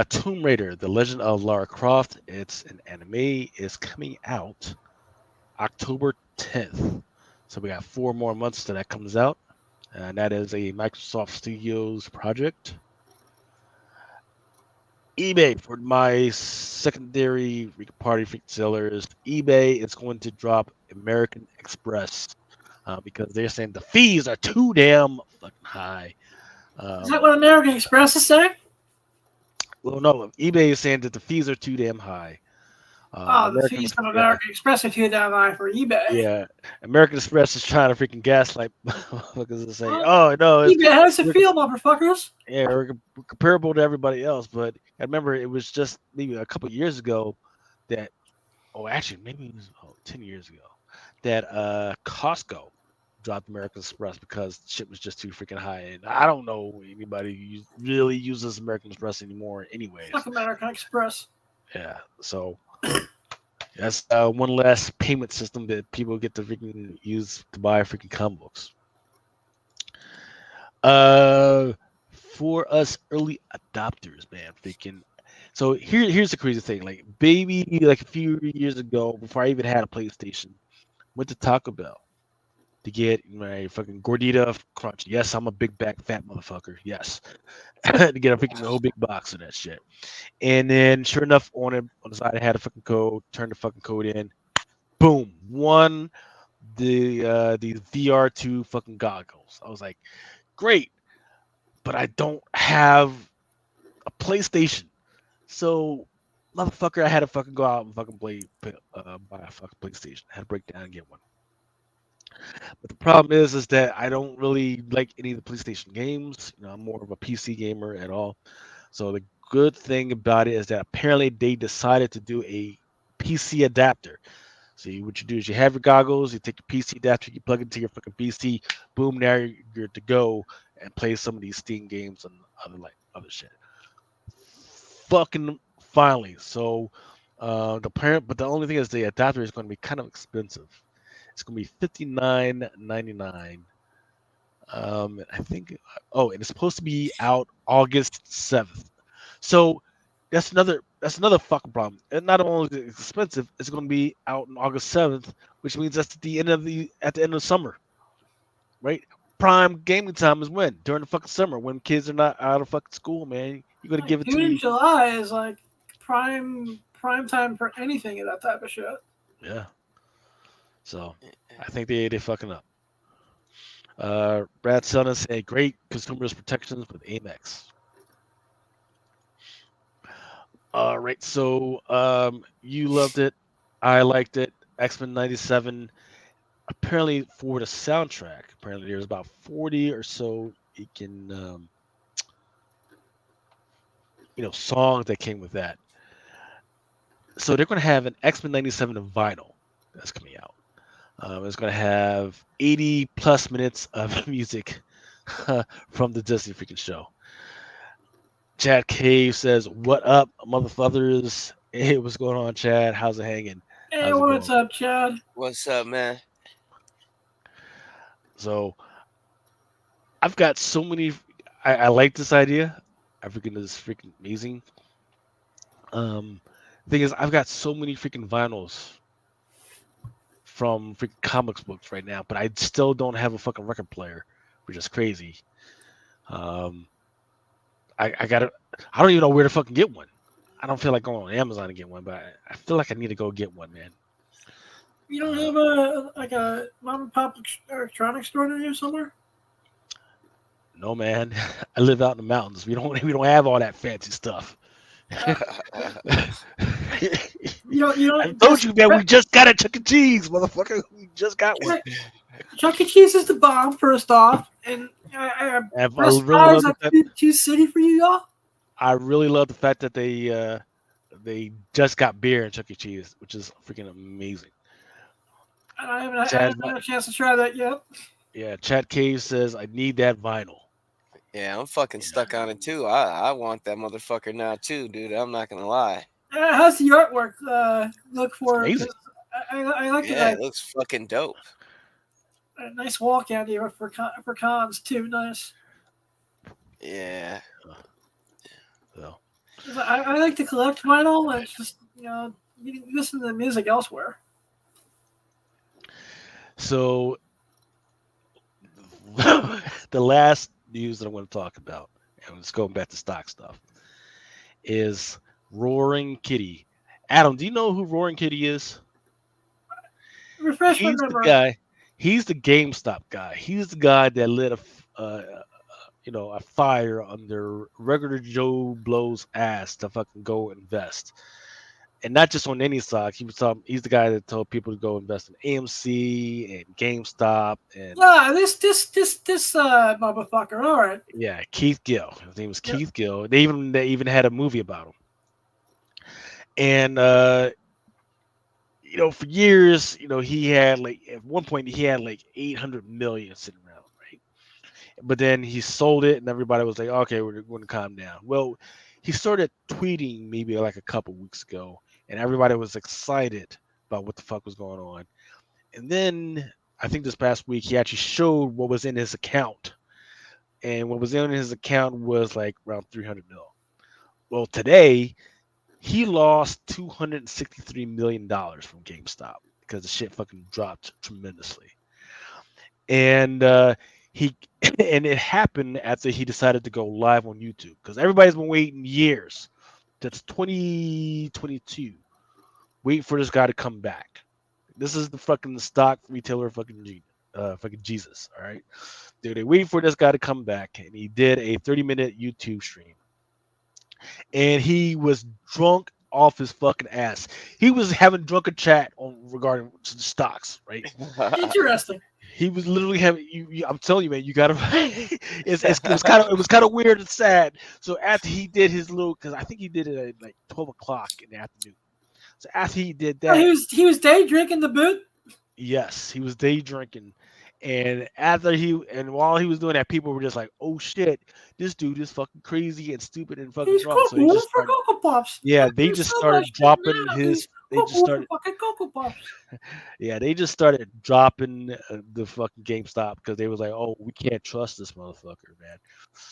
Tomb Raider: The Legend of Lara Croft. It's an anime. Is coming out October 10th. So we got 4 more months till that comes out, and that is a Microsoft Studios project. eBay for my secondary party freak sellers. eBay is going to drop American Express because they're saying the fees are too damn fucking high. Is that what American Express is saying? Well, no, eBay is saying that the fees are too damn high. The fees from American Express are too damn high for eBay. Yeah, American Express is trying to freaking gaslight motherfuckers and say, "Oh no, eBay has to feel, motherfuckers." Yeah, we're comparable to everybody else." But I remember it was just maybe a couple of years ago that, actually maybe it was 10 years ago, that Costco dropped American Express because shit was just too freaking high. And I don't know anybody who really uses American Express anymore, anyways. Fuck American Express. Yeah, so. That's one less payment system that people get to freaking use to buy freaking comic books. For us early adopters, man, freaking. So here's the crazy thing. Like a few years ago, before I even had a PlayStation, went to Taco Bell to get my fucking gordita crunch. Yes, I'm a big back fat motherfucker. Yes, to get a freaking whole big box of that shit. And then, sure enough, on the side, I had a fucking code. Turned the fucking code in. Boom! Won these VR2 fucking goggles. I was like, great, but I don't have a PlayStation. So, motherfucker, I had to fucking go out and fucking buy a fucking PlayStation. I had to break down and get one. But the problem is that I don't really like any of the PlayStation games. I'm more of a PC gamer at all. So the good thing about it is that apparently they decided to do a PC adapter. So what you do is you have your goggles, you take your PC adapter, you plug it into your fucking PC, boom, now you're to go and play some of these Steam games and other shit. Fucking finally. So but the only thing is the adapter is going to be kind of expensive. It's going to be $59.99. I think. And it's supposed to be out August 7th. So that's another fucking problem. And not only is it expensive, it's going to be out on August 7th, which means that's at the end of summer, right? Prime gaming time is when? During the fucking summer, when kids are not out of fucking school, man. You're gonna give it to me. June and July is like prime time for anything of that type of shit. Yeah. So I think they fucking up. Brad Sun is saying great consumers protections with Amex. All right, so you loved it, I liked it. X-Men '97. Apparently, for the soundtrack, there's about 40 or so songs that came with that. So they're going to have an X-Men '97 vinyl that's coming out. It's going to have 80 plus minutes of music from the Disney freaking show. Chad Cave says, "What up, motherfuckers?" Hey, what's going on, Chad? How's it hanging? Hey, what's up, Chad? What's up, man? So, I've got so many. I like this idea. I freaking is freaking amazing. Thing is, I've got so many freaking vinyls from freaking comics books right now, but I still don't have a fucking record player, which is crazy. I don't even know where to fucking get one. I don't feel like going on Amazon to get one, but I feel like I need to go get one, man. You don't have a mom and pop electronics store near you somewhere? No, man. I live out in the mountains. We don't have all that fancy stuff. You I don't told just you, man. We just got a Chuck E. Cheese, motherfucker. We just got one. Chuck E. Cheese is the bomb. First off, and I Best really Buy is love the like fact. too city for you, y'all. I really love the fact that they just got beer in Chuck E. Cheese, which is freaking amazing. I haven't Chad, had a chance to try that yet. yeah, Chad Cave says I need that vinyl. Yeah, I'm fucking stuck on it too. I want that motherfucker now too, dude. I'm not gonna lie. How's the artwork look It's for? amazing. 'Cause I like Yeah, it. it looks fucking dope. A nice walkout here for cons too. Nice. Yeah. So, I like to collect vinyl. And it's just you can listen to the music elsewhere. so the last news that I want to talk about, and let's go back to stock stuff, is Roaring Kitty. Adam, do you know who Roaring Kitty is? Refresh my He's the memory. guy. He's the GameStop guy. He's the guy that lit a fire under regular Joe Blow's ass to fucking go invest, and not just on any stock. He's the guy that told people to go invest in AMC and GameStop and Yeah, this motherfucker. All right. yeah, Keith Gill. His name was Yep. Keith Gill. They even had a movie about him, and for years, he had like at one point he had like 800 million sitting around, right? But then he sold it, and everybody was like, "Okay, we're going to calm down." Well, he started tweeting maybe like a couple weeks ago, and everybody was excited about what the fuck was going on. And then I think this past week he actually showed what was in his account, and what was in his account was like around 300 mil. Well, today he lost $263 million from GameStop because the shit fucking dropped tremendously. And he and it happened after he decided to go live on YouTube because everybody's been waiting years. That's 2022. Wait for this guy to come back. This is the fucking stock retailer fucking Jesus. All right. They wait for this guy to come back, and he did a 30-minute YouTube stream. And he was drunk off his fucking ass. He was having drunken chat regarding the stocks, right? Interesting. He was literally having I'm telling you, man, you gotta. It was kind of weird and sad. So after he did his little, because I think he did it at like 12 o'clock in the afternoon. So after he did Oh, that, he was day drinking the boot. yes, he was day drinking. And while he was doing that, people were just like, "Oh shit, this dude is fucking crazy and stupid and fucking He's drunk." So he cool just for started, Cocoa Pops. yeah, they There's just so started much shit dropping now. his. He's They just cool for started, fucking Cocoa Pops. yeah, they just started dropping the fucking GameStop because they was like, "Oh, we can't trust this motherfucker, man."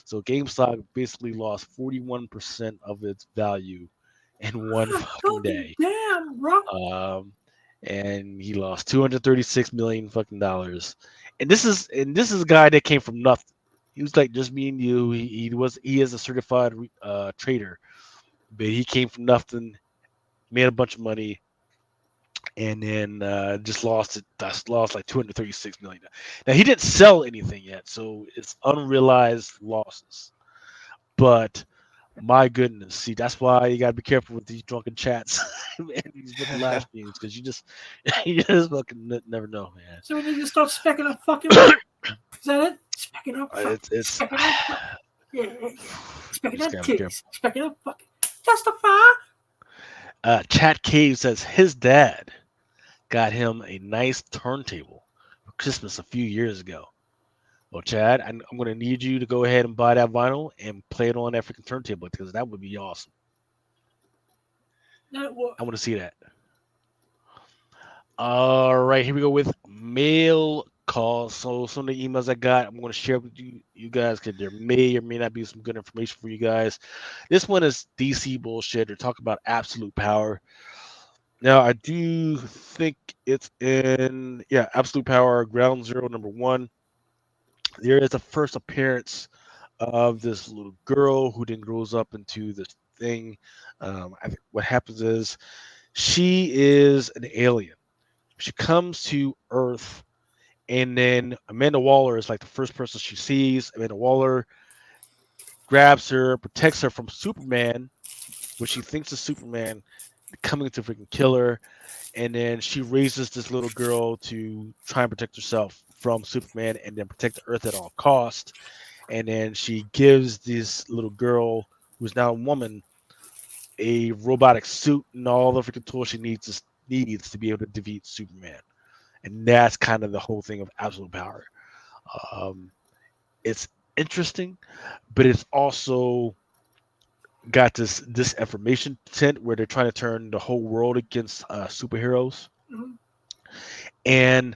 So GameStop basically lost 41% of its value in one fucking day. Damn, bro. And he lost 236 million fucking dollars. And this is a guy that came from nothing. He was like just me and you. He is a certified trader, but he came from nothing, made a bunch of money, and then just lost it. Lost like 236 million. Now he didn't sell anything yet, so it's unrealized losses. But my goodness, see, that's why you gotta be careful with these drunken chats and these fucking live streams because you just fucking never know, man. So we need to start specking up fucking. Is that it? Specking up. It's Specking up. Yeah. Specking just up gotta be titties. Specking up fucking. Testify. Chat Cave says his dad got him a nice turntable for Christmas a few years ago. Well, Chad, I'm going to need you to go ahead and buy that vinyl and play it on that freaking turntable because that would be awesome. I want to see that. All right, here we go with mail calls. So some of the emails I got, I'm going to share with you guys because there may or may not be some good information for you guys. This one is DC bullshit. They're talking about absolute power. Now, I do think it's in, Absolute Power, Ground Zero, #1. There is a first appearance of this little girl who then grows up into this thing. I think what happens is she is an alien. She comes to Earth, and then Amanda Waller is like the first person she sees. Amanda Waller grabs her, protects her from Superman, which she thinks is Superman coming to freaking kill her. And then she raises this little girl to try and protect herself from Superman and then protect the Earth at all cost. And then she gives this little girl, who's now a woman, a robotic suit and all the freaking tools she needs to be able to defeat Superman. And that's kind of the whole thing of absolute power. It's interesting, but it's also got this disinformation tint where they're trying to turn the whole world against superheroes. Mhm. And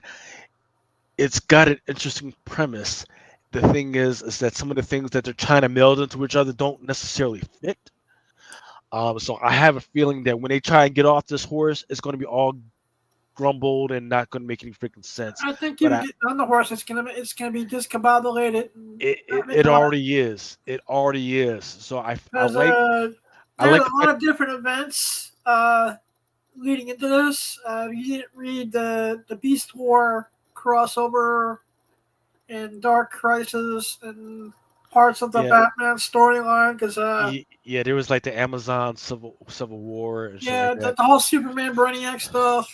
it's got an interesting premise. The thing is that some of the things that they're trying to meld into each other don't necessarily fit. So I have a feeling that when they try and get off this horse, it's going to be all grumbled and not going to make any freaking sense. I think But even getting on the horse, it's gonna be discombobulated. it already is. It already is. So I Because like I there's like a the lot fact, of different events leading into this. You didn't read the Beast War crossover and Dark Crisis and parts of the yeah. Batman storyline. Because Yeah, there was like the Amazon Civil War and shit yeah, like the that. whole Superman Brainiac stuff.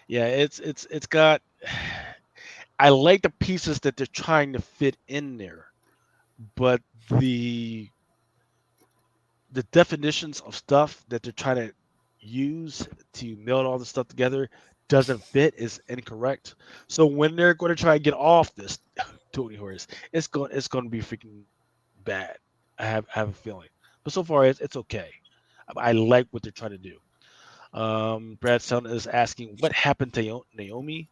Yeah, it's got. I like the pieces that they're trying to fit in there, but the the definitions of stuff that they're trying to use to meld all the stuff together doesn't fit, is incorrect. So when they're going to try and get off this Tony Horse, it's going to be freaking bad. I have a feeling, but so far it's okay. I like what they're trying to do. Brad Sun is asking what happened to Naomi.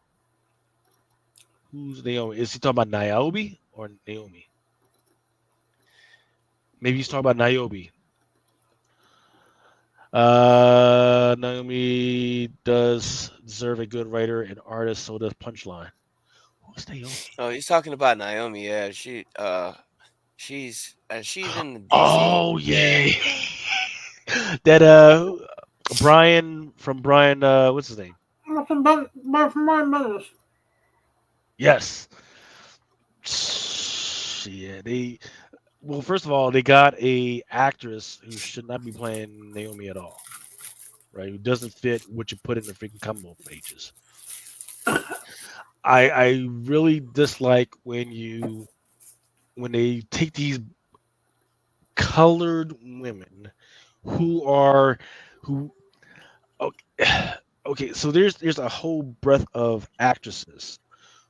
Who's Naomi? Is he talking about Niobe or Naomi? Maybe he's talking about Niobe. Naomi does deserve a good writer and artist, so does Punchline. Who's Naomi? Oh, he's talking about Naomi. Yeah, she's in the DC. Oh yeah, that Brian from Brian what's his name? From my brothers. Yes. Yeah, well, first of all, they got a actress who should not be playing Naomi at all, right? Who doesn't fit what you put in the freaking combo pages. I really dislike when they take these colored women who okay, okay, so there's a whole breadth of actresses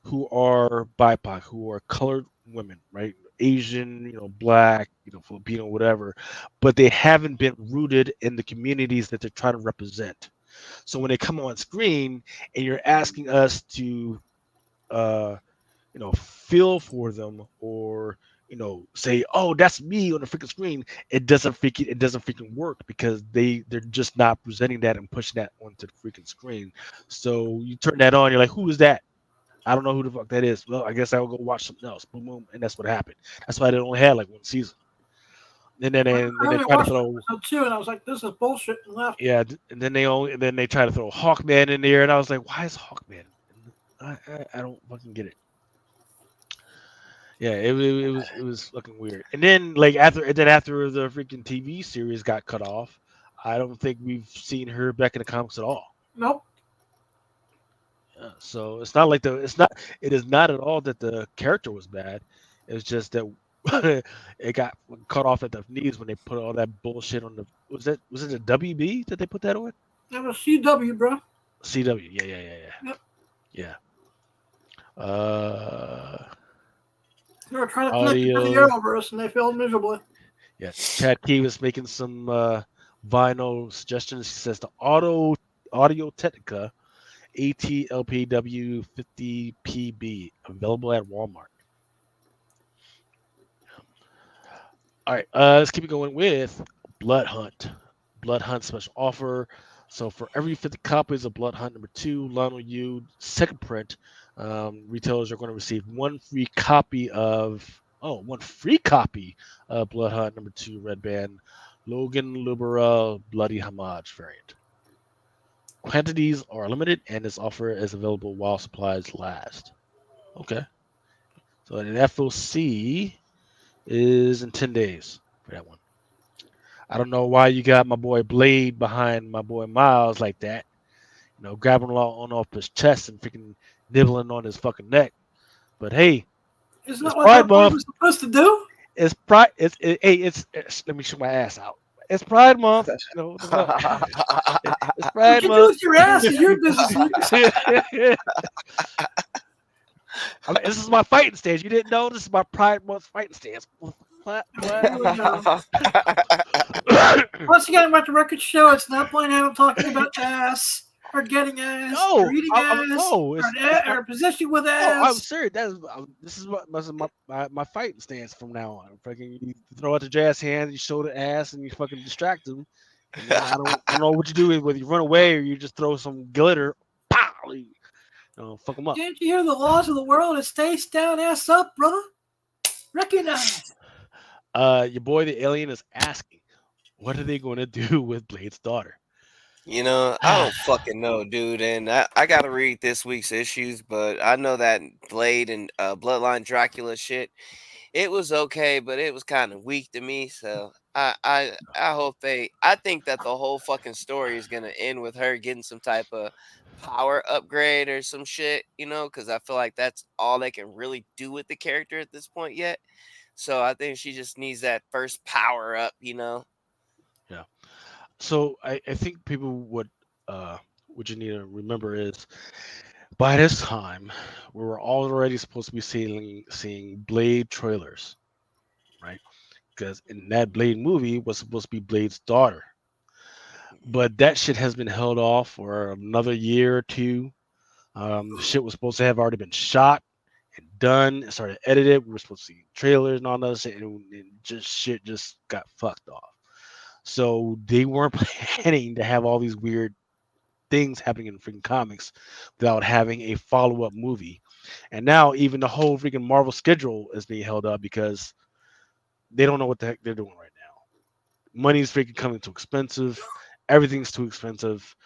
who are BIPOC, who are colored women, right? Asian, black, Filipino, whatever, but they haven't been rooted in the communities that they're trying to represent. So when they come on screen and you're asking us to, feel for them or say, oh, that's me on the freaking screen, it doesn't freaking work because they're just not presenting that and pushing that onto the freaking screen. So you turn that on, you're like, who is that? I don't know who the fuck that is. Well, I guess I'll go watch something else. Boom, boom, and that's what happened. That's why they only had like one season. And then they I try to watched throw, episode 2, and I was like, "This is bullshit," and left. yeah, and then they try to throw Hawkman in there, and I was like, why is Hawkman? I don't fucking get it. Yeah, it was fucking weird. And then after the freaking TV series got cut off, I don't think we've seen her back in the comics at all. Nope. So it is not at all that the character was bad. It's just that it got cut off at the knees when they put all that bullshit on the was it the WB that they put that on? That was CW, bro. CW, yeah. Yep. Yeah. They were trying to connect it to the Audio. Arrowverse, and they failed miserably. Yeah. Chad Key was making some vinyl suggestions. He says the Audio Technica ATLPW 50PB available at Walmart. All right, let's keep it going with Blood Hunt. Blood Hunt special offer. So for every 50 copies of Blood Hunt #2, Lionel U second print, retailers are going to receive one free copy of Blood Hunt #2 Red Band Logan Lubera Bloody Homage variant. Quantities are limited, and this offer is available while supplies last. Okay. So an FOC is in 10 days for that one. I don't know why you got my boy Blade behind my boy Miles like that. Grabbing on off his chest and freaking nibbling on his fucking neck. But hey, Isn't it's that what Pride that boy Month. was supposed to do? It's Pride. It's let me shoot my ass out. It's Pride Month. What the fuck? It's What Pride you do Month. with your ass is your business. This is my fighting stance. You didn't know this is my Pride Month fighting stance. What? Here we go. Once again, let the record show it's not playing out talking about ass or getting ass or No, eating ass no. or positioning with No, I'm ass. serious. This is my fighting stance from now on. Fucking, you throw out the jazz hand, you show the ass, and you fucking distract them. And then I don't know what you do, whether you run away or you just throw some glitter. Pow! Fuck them up. Can't you hear the laws of the world? It's face down, ass up, brother. Recognize. Your boy the alien is asking, what are they going to do with Blade's daughter? I don't fucking know, dude. And I got to read this week's issues, but I know that Blade and Bloodline Dracula shit, it was okay, but it was kind of weak to me. So I hope I think that the whole fucking story is gonna end with her getting some type of power upgrade or some shit, because I feel like that's all they can really do with the character at this point yet. So I think she just needs that first power up. Yeah. So I think people what you need to remember is by this time we were already supposed to be seeing Blade trailers, right? Because in that Blade movie was supposed to be Blade's daughter, but that shit has been held off for another year or two. The shit was supposed to have already been shot and done, and started edited. We were supposed to see trailers and all that shit, and just shit just got fucked off. So they weren't planning to have all these weird things happening in freaking comics without having a follow-up movie. And now even the whole freaking Marvel schedule is being held up because they don't know what the heck they're doing right now. Money's freaking coming too expensive. Everything's too expensive.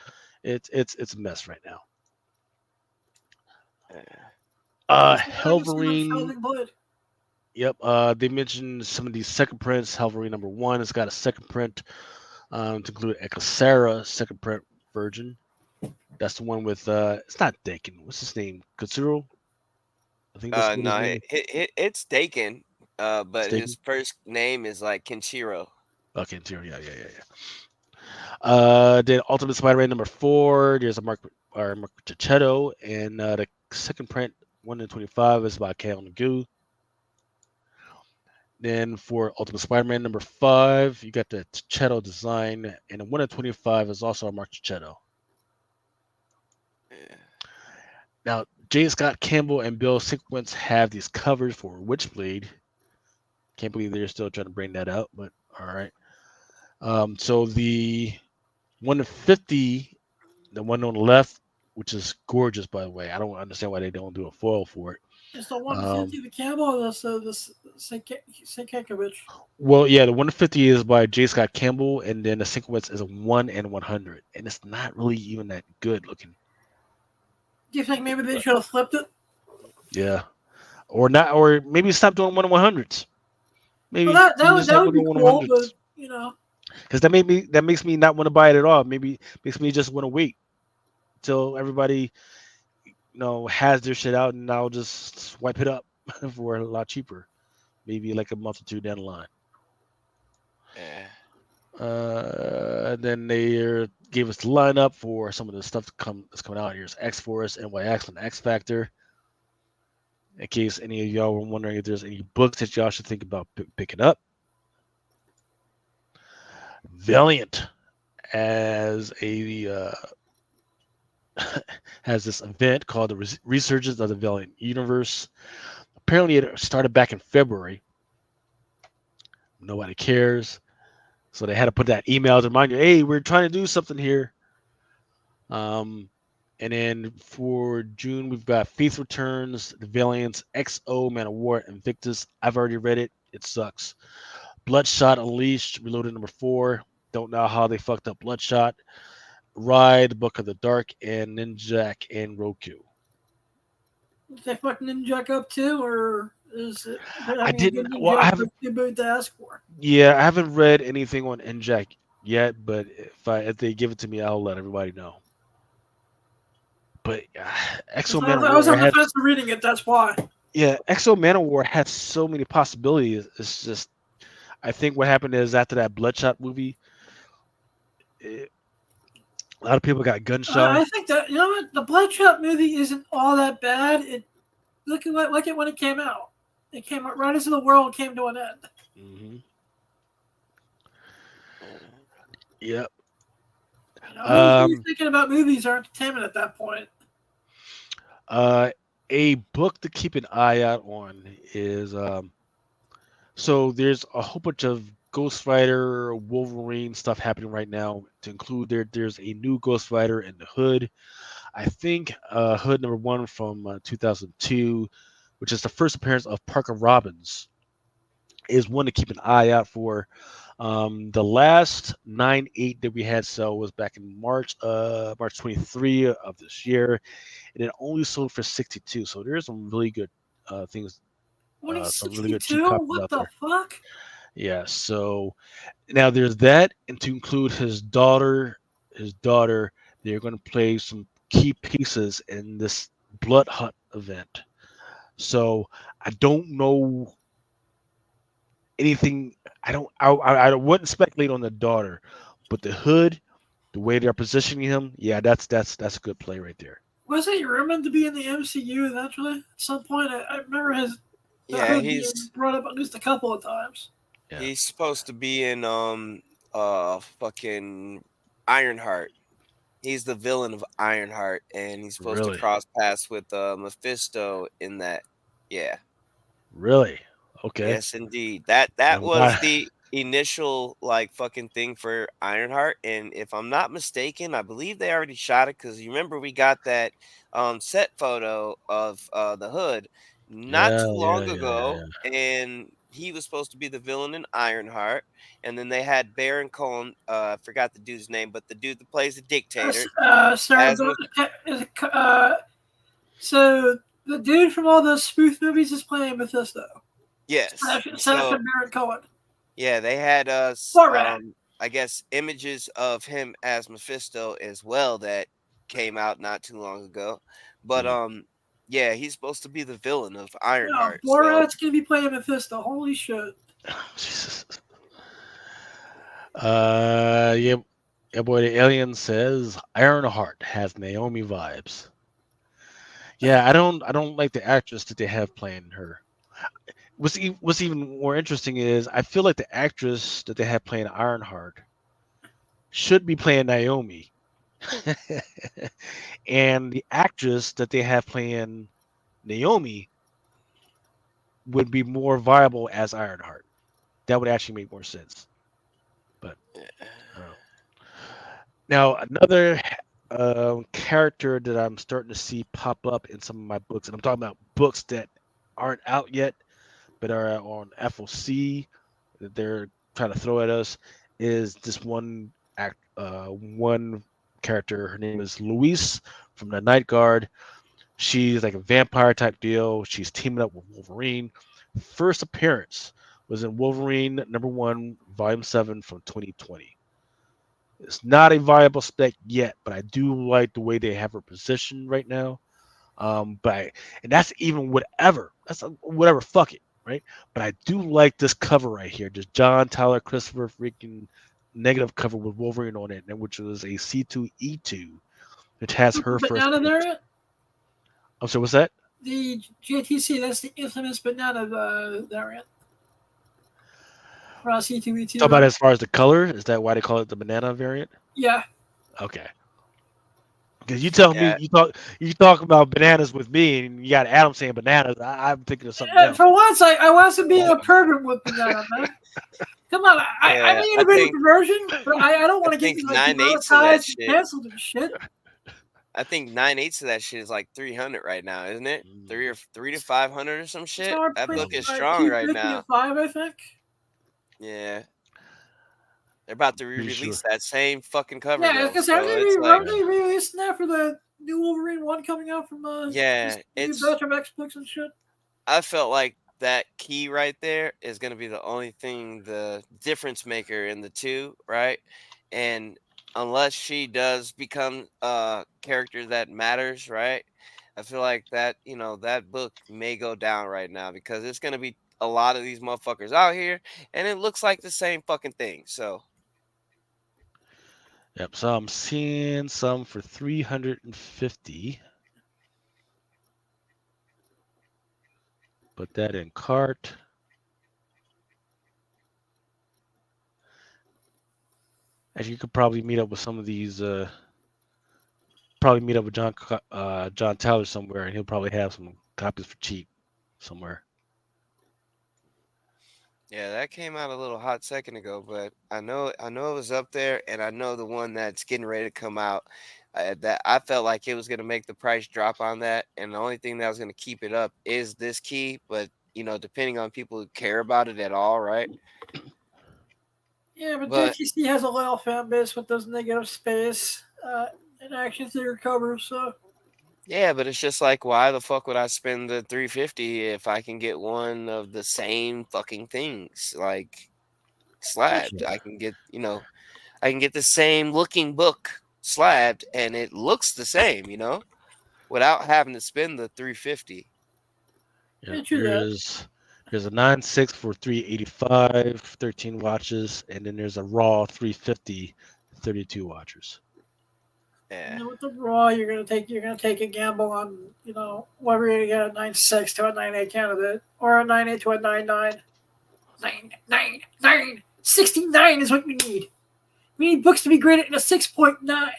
It's a mess right now. Helverine. Yep. They mentioned some of these second prints. Helverine #1 has got a second print to include Ecosara second print version. That's the one with it's not Dakin. What's his name? Katsuro? I think that's what his No, name. it's Dakin, It's but Dakin. his first name is like Kenshiro. Okay, interior. Yeah. Then Ultimate Spider-Man #4. There's a Mark Tichetto, and the second print 1 in 25 is by Kale Nagu. Then for Ultimate Spider-Man #5, you got the Tichetto design, and the 1 in 25 is also a Mark Tichetto. Yeah. Now, J. Scott Campbell and Bill Sienkiewicz have these covers for Witchblade. Can't believe they're still trying to bring that out, but all right. So the 1 in 50, the one on the left, which is gorgeous, by the way. I don't understand why they don't do a foil for it. It's the 150, the Campbell, or the Sienkiewicz. Well, yeah, the 1 in 50 is by J. Scott Campbell, and then the Sienkiewicz is a 1 in 100, and it's not really even that good looking. Do you think maybe they should have flipped it? Yeah, or not, or maybe stop doing 1 in 100s. Maybe Well, that would be cool, but because that makes me not want to buy it at all. Maybe makes me just want to wait till everybody has their shit out, and I'll just swipe it up for a lot cheaper, maybe like a month or two down the line. Yeah. Then they gave us the lineup for some of the stuff that's coming out. Here's X-Force, NYX, and X Factor. In case any of y'all were wondering if there's any books that y'all should think about picking up. Valiant as a has this event called the Resurgence of the Valiant Universe. Apparently, it started back in February. Nobody cares. So they had to put that email to remind you, hey, we're trying to do something here. And then for June, we've got Faith Returns, The Valiants, XO, Man of War, Invictus. I've already read it. It sucks. Bloodshot Unleashed, Reloaded #4. Don't know how they fucked up Bloodshot. Ride, Book of the Dark, and Ninjak and Roku. Is they fucking Ninjak up too, or is it I having a good didn't. Well, I Ninjak haven't. too big to ask for? Yeah, I haven't read anything on Ninjak yet, but if they give it to me, I'll let everybody know. But Exo Man of I was War on the has fence of reading it. That's why. Exo Man of War has so many possibilities. It's just I think what happened is after that Bloodshot movie, it, a lot of people got gun I shy. think that you know what the Bloodshot movie isn't all that bad. It look at like it when it came out. It came out right as the world came to an end. Hmm. Yep. You know, who's really Um, thinking about movies or entertainment at that point? uh, a book to keep an eye out on is so there's a whole bunch of Ghost Rider, Wolverine stuff happening right now. To include there's a new Ghost Rider in the Hood. I think Hood number one from 2002, which is the first appearance of Parker Robbins, is one to keep an eye out for. The last 9/8 that we had sell was back in March 23 of this year, and it only sold for 62. So there's some really good things, some really good cheap 2062? copies What out the there. fuck? Yeah. So now there's that, and to include his daughter, they're going to play some key pieces in this Blood Hunt event. So I don't know anything. I wouldn't speculate on the daughter, but the Hood, the way they're positioning him, yeah, that's a good play right there. Wasn't he rumored to be in the MCU eventually? At some point, I remember the Yeah, Hood being brought up at least a couple of times. Yeah. he's supposed to be in fucking Ironheart. He's the villain of Ironheart, and he's supposed to Really, cross paths with Mephisto in that. Yeah. really. Okay. Yes, indeed. That I'm was glad. the initial like fucking thing for Ironheart, and if I'm not mistaken, I believe they already shot it because you remember we got that set photo of the Hood not Yeah, too yeah, long yeah, yeah, ago, yeah. and he was supposed to be the villain in Ironheart, and then they had Baron Cohen, I forgot the dude's name, but the dude that plays the dictator Sarah, as is it, so the dude from all those spoof movies is playing Mephisto. yes. Sacha So Baron Cohen. yeah, they had Poor guy. I guess images of him as Mephisto as well that came out not too long ago. But Hmm. yeah, he's supposed to be the villain of Yeah, Ironheart. So Borat's gonna be playing Mephisto. Holy shit! Jesus. Yeah, yeah, boy. The alien says Ironheart has Naomi vibes. Yeah, I don't like the actress that they have playing her. What's even more interesting is I feel like the actress that they have playing Ironheart should be playing Naomi, and the actress that they have playing Naomi would be more viable as Ironheart. That would actually make more sense. But uh, now another character that I'm starting to see pop up in some of my books, and I'm talking about books that aren't out yet but are on FOC that they're trying to throw at us, is this one character. Her name is Luis from the Night Guard. She's like a vampire type deal. She's teaming up with Wolverine. First appearance was in Wolverine number one, volume 7 from 2020. It's not a viable spec yet, but I do like the way they have her positioned right now. And that's even whatever. That's whatever. Fuck it, right? But I do like this cover right here. Just John Tyler Christopher freaking negative cover with Wolverine on it, and which was a C2E2, which has her first Banana appearance. variant. I'm sorry, what's that? The JTC. That's the infamous banana variant. C2E2. Talk about as far as the color. Is that why they call it the banana variant? Yeah. Okay. Because you tell me yeah, you talk about bananas with me, and you got Adam saying bananas. I'm thinking of something else. For once, I wasn't being a pervert with banana, man. Come on, I yeah, may have been a perversion, but I don't want to get think like 9/8 of that demonetized and shit. canceled and shit. I think 9/8 of that shit is like 300 right now, isn't it? Mm. 3 to 500 or some shit. Somewhere That between book is like strong right 250 now. and 5, I think. Yeah. They're about to Pretty re-release sure. that same fucking cover Yeah, though. because So it's like, aren't they releasing that for the new Wolverine 1 coming out from yeah, this new batch of X books and shit? I felt like that key right there is going to be the only thing, the difference maker in the two, right? And unless she does become a character that matters, right? I feel like that, that book may go down right now because it's going to be a lot of these motherfuckers out here and it looks like the same fucking thing. So, Yep. So I'm seeing some for 350. Put that in cart. As you could probably meet up with some of these. Probably meet up with John Tyler somewhere, and he'll probably have some copies for cheap somewhere. yeah, that came out a little hot second ago, but I know it was up there, and I know the one that's getting ready to come out. That I felt like it was going to make the price drop on that, and the only thing that was going to keep it up is this key. But depending on people who care about it at all, right? Yeah, but But JTC has a loyal fan base with those negative space and action figure covers, so yeah, but it's just like, why the fuck would I spend the 350 if I can get one of the same fucking things like slabbed? Yeah. I can get the same looking book slabbed and it looks the same, without having to spend the 350. Yeah. yeah, true that. There's a 9.6 for 385, 13 watches, and then there's a raw 350, 32 watchers. Yeah. And then with the Raw, you're gonna take a gamble on whether you're gonna get a 9.6 to a 9.8 candidate or a 9.8 to a 9.9. 9.9. 69 is what we need. We need books to be graded in a 6.9.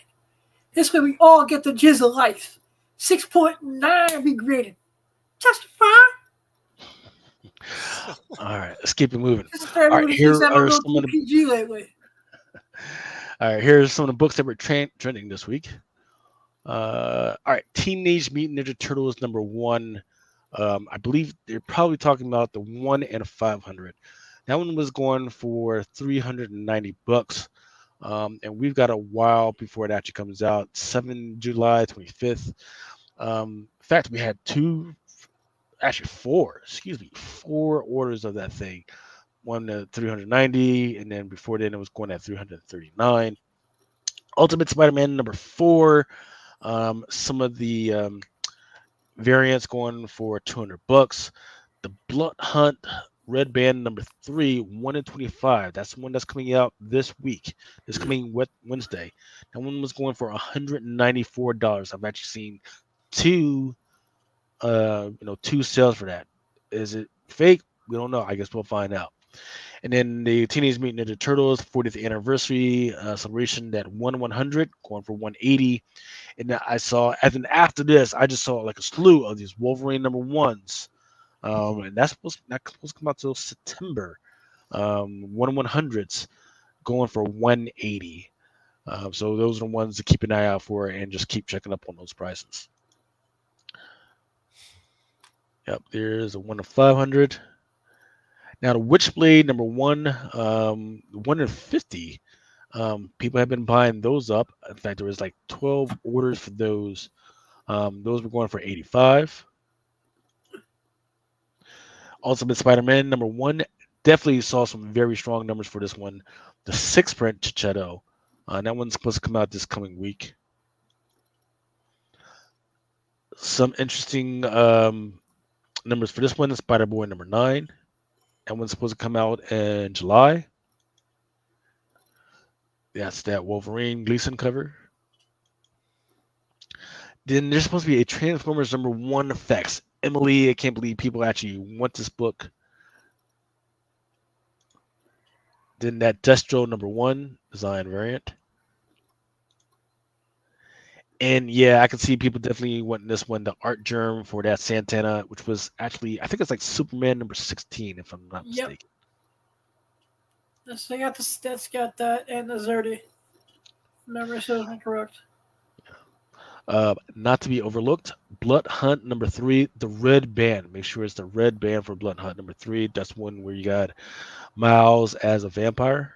This way we all get the jizz of life. 6.9 be graded. Just fine. All right, let's keep it moving. This is for All right, everybody who here thinks I'm a are little some of the. PG lately. All right, here's some of the books that were trending this week. All right, Teenage Mutant Ninja Turtles #1. I believe they're probably talking about the 1 and a 500. That one was going for $390. And we've got a while before it actually comes out. July 25th. In fact, we had four orders of that thing. One at 390, and then before then it was going at 339. Ultimate Spider-Man #4. Some of the variants going for $200. The Blood Hunt Red Band #3, 1 in 25. That's the one that's coming out this week. This coming Wednesday. That one was going for $194. I've actually seen two sales for that. Is it fake? We don't know. I guess we'll find out. And then the Teenage Mutant Ninja Turtles 40th anniversary celebration, that 1/100 going for 180. And then after this, I just saw like a slew of these Wolverine #1s. And that's supposed to come out till September. 1/100s going for 180. So those are the ones to keep an eye out for and just keep checking up on those prices. Yep, there's a 1 in 500. Now the Witchblade #1, 1 in 50. People have been buying those up. In fact, there was like 12 orders for those. Those were going for 85. Ultimate Spider-Man #1. Definitely saw some very strong numbers for this one. The 6-print Chichetto. That one's supposed to come out this coming week. Some interesting numbers for this one. Spider-Boy #9. That one's supposed to come out in July. That's that Wolverine Gleason cover. Then there's supposed to be a Transformers #1 effects. Emily, I can't believe people actually want this book. Then that Destro #1 design variant. And yeah, I can see people definitely wanting this one, the art germ for that Santana, which was actually, I think it's like Superman #16, if I'm not mistaken. Yes, they got that's got that and the Zerdy. Remember, serves me correct. Not to be overlooked, Blood Hunt #3, the red band. Make sure it's the red band for Blood Hunt #3. That's one where you got Miles as a vampire.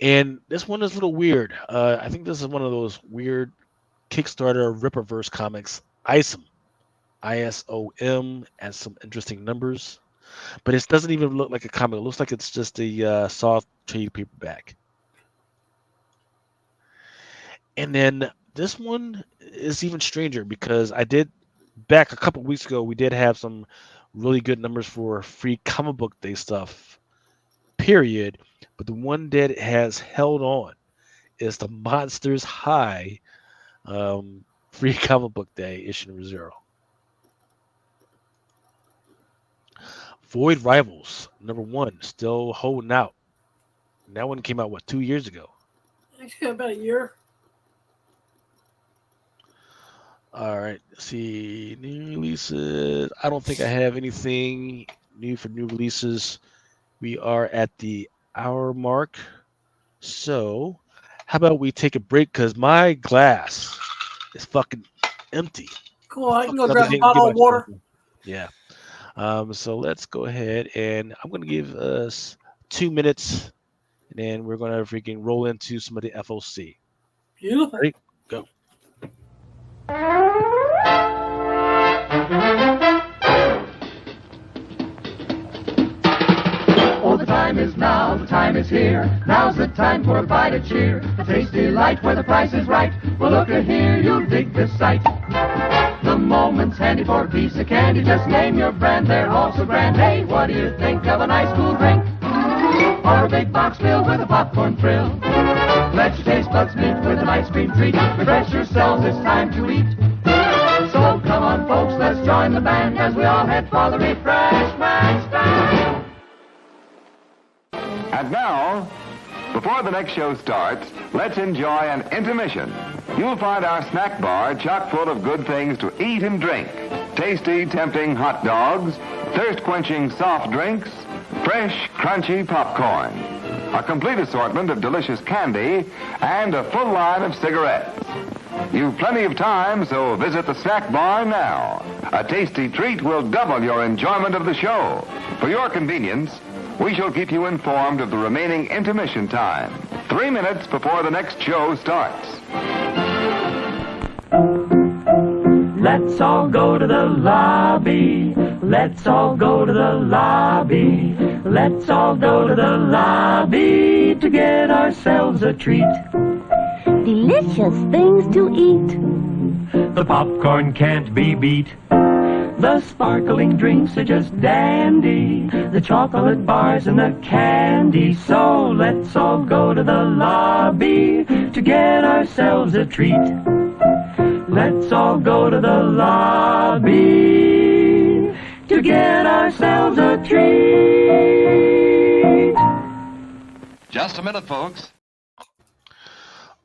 And this one is a little weird. I think this is one of those weird Kickstarter Ripperverse comics. ISOM, ISOM, has some interesting numbers, but it doesn't even look like a comic. It looks like it's just a soft trade paperback. And then this one is even stranger because I did back a couple weeks ago. We did have some really good numbers for free comic book day stuff. Period. But the one that has held on is the Monsters High free comic book day issue number 0. Void Rivals number 1 still holding out. And that one came out 2 years ago. Actually, about a year. All right, let's see, new releases. I don't think I have anything new for new releases. We are at the hour mark. So how about we take a break because my glass is fucking empty. Cool. I can go grab a bottle of water. Yeah. So let's go ahead and I'm going to give us 2 minutes and then we're going to freaking roll into some of the FOC. Beautiful. Ready? Go. Oh, the time is now, the time is here. Now's the time for a bite of cheer. A tasty light where the price is right. Well, look here, you'll dig this sight. The moment's handy for a piece of candy. Just name your brand, they're all so grand. Hey, what do you think of a nice cool drink? Or a big box filled with a popcorn thrill? Let your taste buds meet with an ice cream treat. Refresh yourselves, it's time to eat. So come on, folks, let's join the band as we all head for the refreshment stand. And now, before the next show starts, let's enjoy an intermission. You'll find our snack bar chock full of good things to eat and drink. Tasty, tempting hot dogs, thirst-quenching soft drinks, fresh, crunchy popcorn, a complete assortment of delicious candy, and a full line of cigarettes. You've plenty of time, so visit the snack bar now. A tasty treat will double your enjoyment of the show. For your convenience, we shall keep you informed of the remaining intermission time, 3 minutes before the next show starts. Let's all go to the lobby. Let's all go to the lobby. Let's all go to the lobby to get ourselves a treat. Delicious things to eat. The popcorn can't be beat. The sparkling drinks are just dandy. The chocolate bars and the candy. So let's all go to the lobby to get ourselves a treat. Let's all go to the lobby to get ourselves a treat. Just a minute, folks.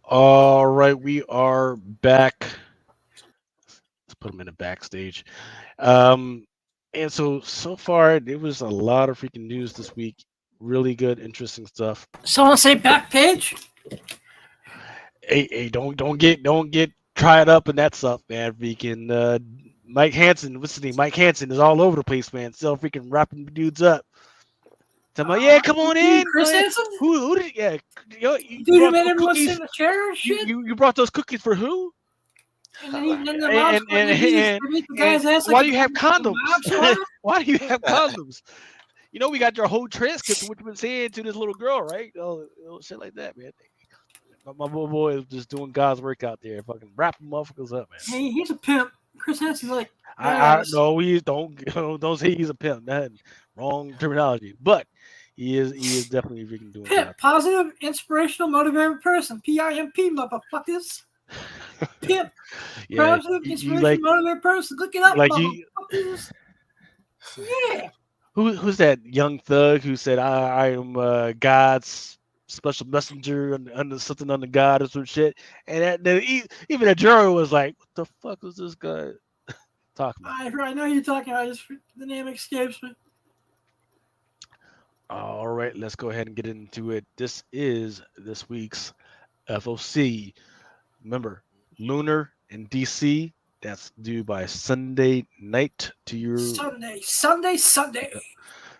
All right, we are back. Let's put them in the backstage. And so far, there was a lot of freaking news this week. Really good, interesting stuff. Someone say back page? Hey, don't get tried up in that stuff, man. Freaking Mike Hansen, what's his name? Mike Hansen is all over the place, man. Still freaking wrapping dudes up. Tell me, yeah, come on in. Chris Hansen? Who did? Yeah, you Dude, brought made those everyone cookies. sit in the chair and shit. You brought those cookies for who? And then the And why do you have condoms? Why do you have condoms? You know we got your whole transcript of what you've been saying to this little girl, right? Oh, shit like that, man. My little boy is just doing God's work out there, fucking wrapping motherfuckers up, man. Hey, he's a pimp. Chris Hansen's like, I no, we don't say he's a pimp. That wrong terminology, but he is definitely freaking doing pimp, that. positive, inspirational, motivated person. PIMP, motherfuckers. Pimp, Yeah, positive, you inspirational, like, motivated person. Look it up, like motherfuckers. Yeah. Who's that young thug who said I am God's special messenger under something under God or some shit, and even the jury was like, "What the fuck was this guy talking about?" I know you're talking about. Just the name escapes me. All right, let's go ahead and get into it. This is this week's FOC. Remember, Lunar in DC. That's due by Sunday night to your Sunday.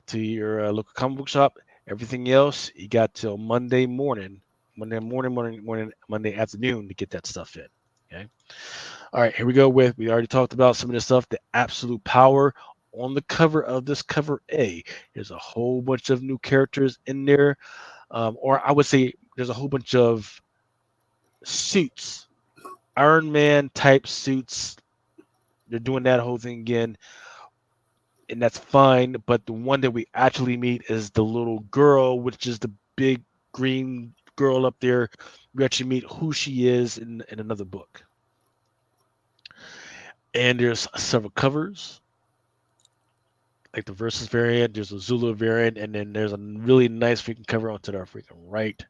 to your local comic book shop. Everything else, you got till Monday morning Monday afternoon to get that stuff in. Okay. All right, here we go with. We already talked about some of this stuff. The absolute power on the cover of this cover A. There's a whole bunch of new characters in there, or I would say there's a whole bunch of suits, Iron Man type suits. They're doing that whole thing again, and that's fine. But the one that we actually meet is the little girl, which is the big green girl up there. We actually meet who she is in another book. And there's several covers, like the Versus variant. There's a Zulu variant, and then there's a really nice freaking cover onto the freaking right.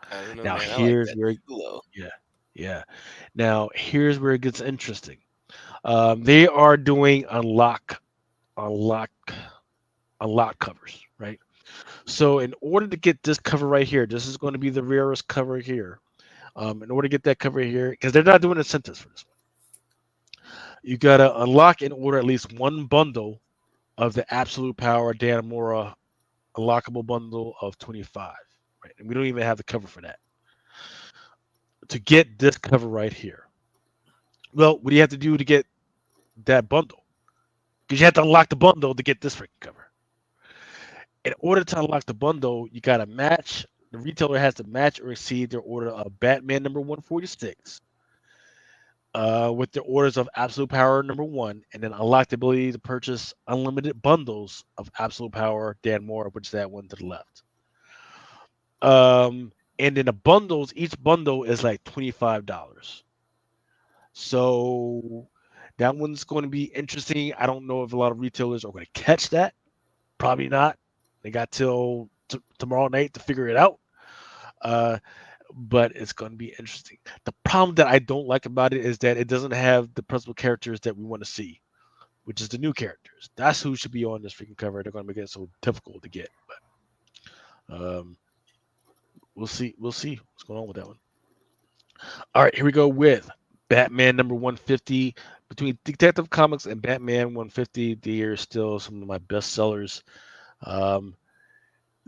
I don't know, Now man. I like here's that where, Zulu. yeah. Now here's where it gets interesting. They are doing unlock, unlock covers, right? So in order to get this cover right here, this is going to be the rarest cover here. In order to get that cover here, because they're not doing incentives for this one, you gotta unlock and order at least one bundle of the Absolute Power Danamora unlockable bundle of 25. Right, and we don't even have the cover for that to get this cover right here. Well, what do you have to do to get that bundle? Because you have to unlock the bundle to get this freaking cover. In order to unlock the bundle, you got to match. The retailer has to match or exceed their order of Batman number 146 with their orders of Absolute Power number 1, and then unlock the ability to purchase unlimited bundles of Absolute Power Dan Moore, which is that one to the left. And then the bundles, each bundle is like $25. So that one's going to be interesting. I don't know if a lot of retailers are going to catch that. Probably not. They got till tomorrow night to figure it out. But it's going to be interesting. The problem that I don't like about it is that it doesn't have the principal characters that we want to see, which is the new characters. That's who should be on this freaking cover. They're going to make it so difficult to get. But we'll see. We'll see what's going on with that one. All right, here we go with Batman number 150. Between Detective Comics and Batman 150, they are still some of my best sellers.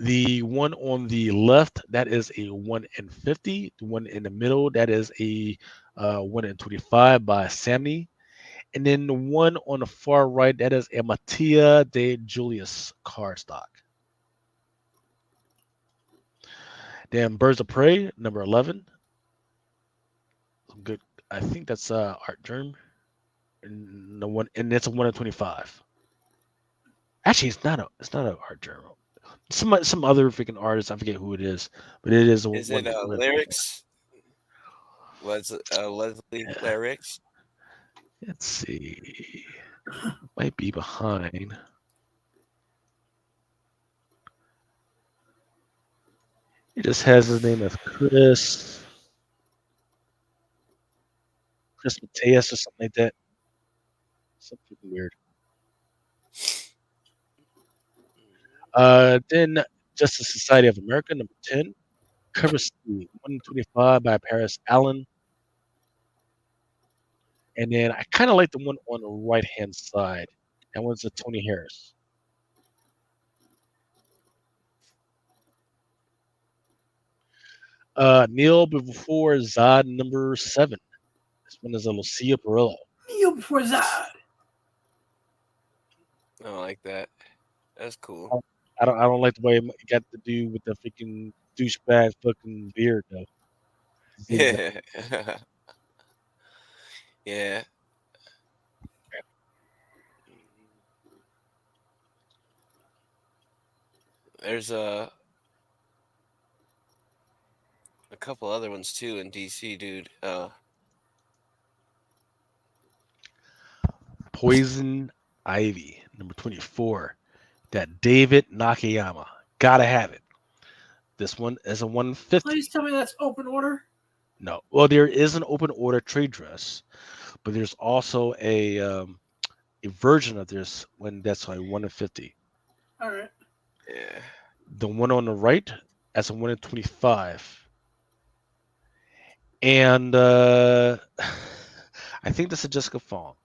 The one on the left, that is a 1 in 50. The one in the middle, that is a 1 in 25 by Samney. And then the one on the far right, that is a Mattia de Julius cardstock. Then Birds of Prey, number 11. Some good. I think that's Art Germ. And the one, and it's a 1 in 25. Actually, it's not a Art Germ. Some other freaking artist, I forget who it is, but it is a Is one. it lyrics? Was Leslie lyrics? Let's see. Might be behind. He just has his name as Chris Mateus or something like that. Something weird. Then Justice Society of America, number 10. Cover C, 125 by Paris Allen. And then I kind of like the one on the right hand side. That one's a Tony Harris. Neil before Zod number 7. This one is a Lucia Perillo. Kneel before Zod. I like that. That's cool. I don't like the way it got to do with the freaking douchebag fucking beard though. Yeah. Yeah. There's a couple other ones too in DC, dude. Poison Ivy, number 24. That David Nakayama. Gotta have it. This one is a 150. Please tell me that's open order. No. Well, there is an open order trade dress, but there's also a version of this one that's like 1 in 50. All right. Yeah. The one on the right, that's a 1 in 25. And I think that's a Jessica Fong.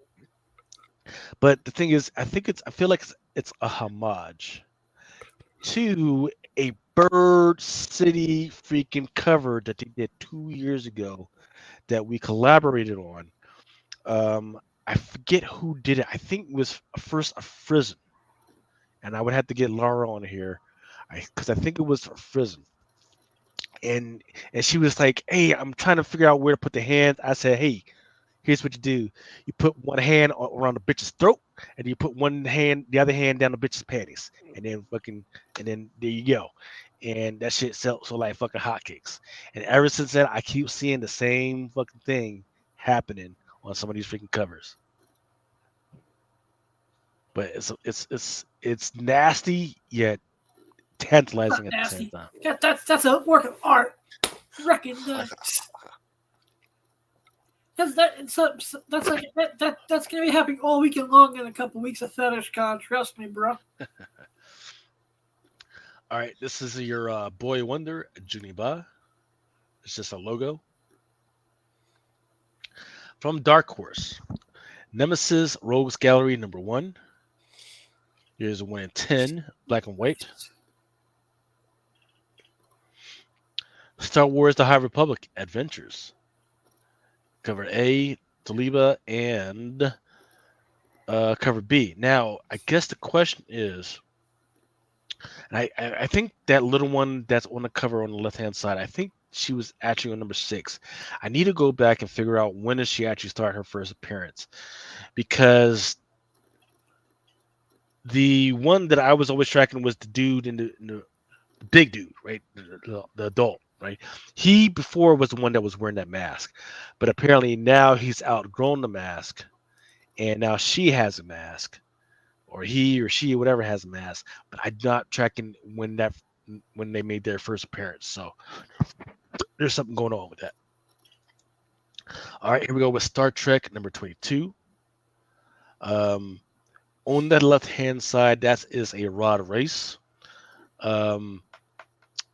But the thing is, I feel like it's a homage to a Bird City freaking cover that they did 2 years ago that we collaborated on. I forget who did it. I think it was first a Frizzin, and I would have to get Laura on here, because I think it was for Frizzin. And she was like, "Hey, I'm trying to figure out where to put the hands." I said, "Hey, here's what you do: you put one hand around the bitch's throat, and you put the other hand down the bitch's panties, and then there you go." And that shit sells so like fucking hotcakes. And ever since then, I keep seeing the same fucking thing happening on some of these freaking covers. But it's nasty yet tantalizing Not at the same nasty. time. That's a work of art. Recognized. That's like that's gonna be happening all weekend long in a couple weeks of Fetish Con. Trust me, bro. All right, this is your Boy Wonder Juniba. It's just a logo from Dark Horse. Nemesis Rogues Gallery #1. Here's a 1 in 10, black and white. Star Wars: The High Republic Adventures. Cover A, Taliba, and cover B. Now, I guess the question is, and I think that little one that's on the cover on the left-hand side, I think she was actually on number 6. I need to go back and figure out when did she actually start her first appearance, because the one that I was always tracking was the dude in the big dude, right? The adult, right? He before was the one that was wearing that mask, but apparently now he's outgrown the mask, and now she has a mask, or he or she, whatever, has a mask. But I'm not tracking when they made their first appearance. So there's something going on with that. All right, here we go with Star Trek #22. On the left-hand side, that is a Rod Race.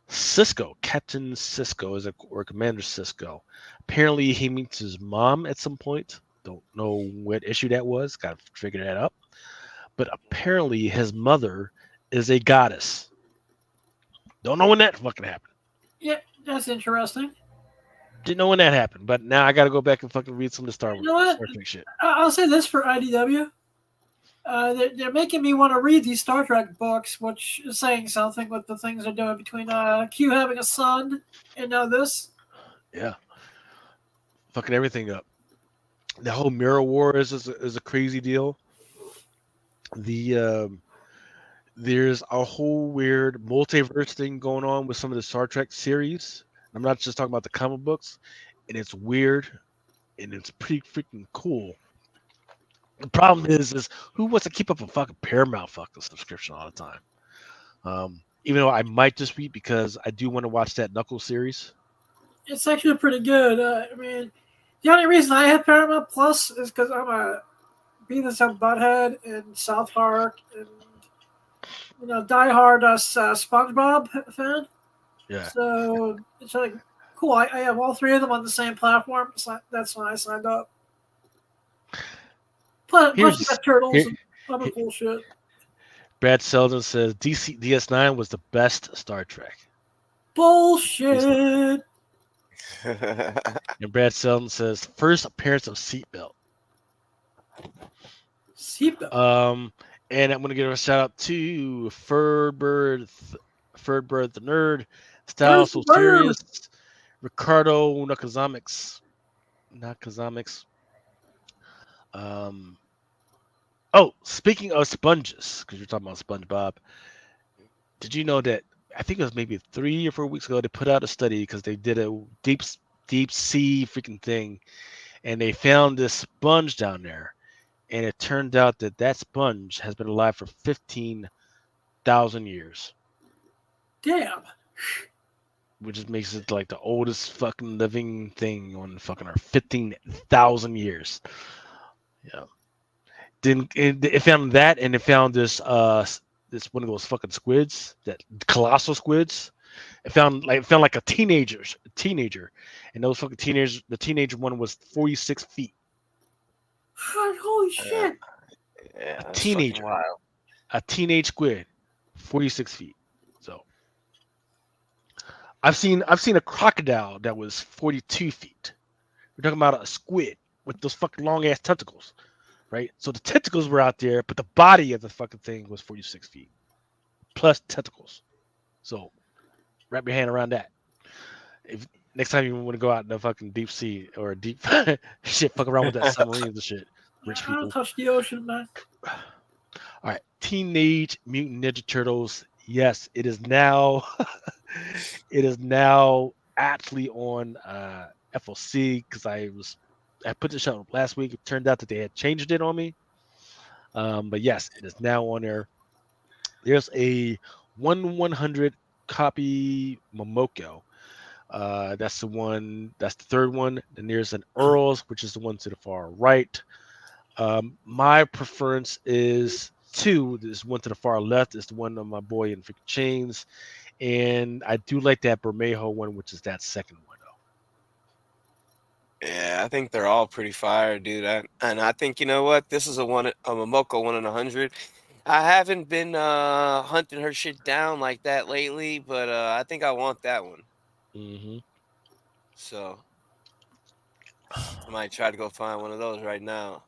Cisco, Captain Cisco, or Commander Cisco. Apparently, he meets his mom at some point. Don't know what issue that was. Got to figure that out. But apparently, his mother is a goddess. Don't know when that fucking happened. Yeah, that's interesting. Didn't know when that happened. But now I got to go back and fucking read some of the Star You know what? Trek shit. I'll say this for IDW. They're making me want to read these Star Trek books, which is saying something with the things they're doing between Q having a son and now this. Yeah. Fucking everything up. The whole Mirror War is a crazy deal. There's a whole weird multiverse thing going on with some of the Star Trek series. I'm not just talking about the comic books, and it's weird, and it's pretty freaking cool. The problem is who wants to keep up a fucking Paramount fucking subscription all the time? Even though I might just be, because I do want to watch that Knuckles series. It's actually pretty good. I mean, the only reason I have Paramount Plus is because I'm a Beavis and Butthead and South Park and diehard SpongeBob fan. Yeah. So it's like cool. I have all 3 of them on the same platform. So that's why I signed up. Plus you got Turtles and other cool shit. Brad Selden says DS9 was the best Star Trek. Bullshit. And Brad Selden says first appearance of Seatbelt. And I'm gonna give a shout out to Furdbird the Nerd, Style So Serious, Ricardo Nakazamics. Oh, speaking of sponges, because you're talking about SpongeBob, did you know that I think it was maybe 3 or 4 weeks ago they put out a study because they did a deep sea freaking thing, and they found this sponge down there, and it turned out that sponge has been alive for 15,000 years. Damn. Which just makes it like the oldest fucking living thing on fucking Earth. 15,000 years. Yeah. Then it found that, and it found this one of those fucking squids, that colossal squids. It found like a teenager, and those fucking teenagers. The teenager one was 46 feet. Holy shit! Yeah, a teenage squid, 46 feet. So I've seen a crocodile that was 42 feet. We're talking about a squid with those fucking long ass tentacles, right? So the tentacles were out there, but the body of the fucking thing was 46 feet plus tentacles. So wrap your hand around that. If next time you want to go out in the fucking deep sea or deep shit, fuck around with that submarines and shit, rich I don't people. touch the ocean, man. All right, Teenage Mutant Ninja Turtles. Yes, it is now. It is now actually on FOC because I put this up last week. It turned out that they had changed it on me. But yes, it is now on there. There's a 1/100 copy Momoko. That's the one. That's the third one. Then there's an Earls, which is the one to the far right. My preference is two. This one to the far left is the one of my boy in freaking chains, and I do like that Bermejo one, which is that second one though. Yeah, I think they're all pretty fire, dude. And I think you know what? This is a Momoko 1 in 100. I haven't been hunting her shit down like that lately, but I think I want that one. Mm-hmm. So I might try to go find one of those right now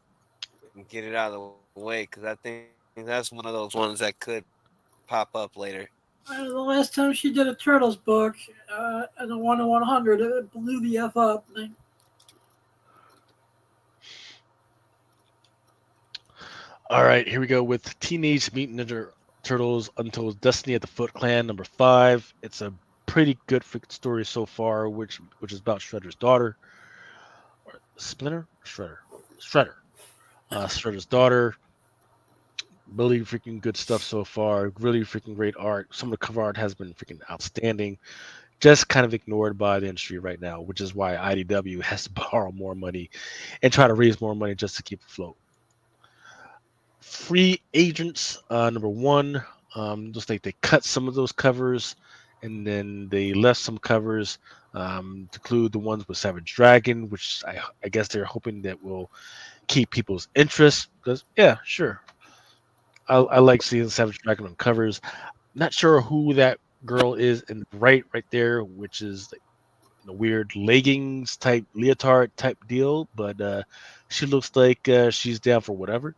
and get it out of the way because I think that's one of those ones that could pop up later. The last time she did a Turtles book, and the 1/100, it blew the F up. All right, here we go with Teenage Mutant Ninja Turtles Untold Destiny at the Foot Clan, number 5. It's a pretty good freaking story so far, which is about Shredder's daughter. Or Splinter? Shredder. Shredder's daughter. Really freaking good stuff so far. Really freaking great art. Some of the cover art has been freaking outstanding. Just kind of ignored by the industry right now, which is why IDW has to borrow more money and try to raise more money just to keep afloat. Free Agents, number 1. Looks like they cut some of those covers, and then they left some covers to include the ones with Savage Dragon, which I guess they're hoping that will keep people's interest. Because yeah, sure, I like seeing Savage Dragon on covers. Not sure who that girl is in the right there, which is like the weird leggings type leotard type deal, but she looks like she's down for whatever.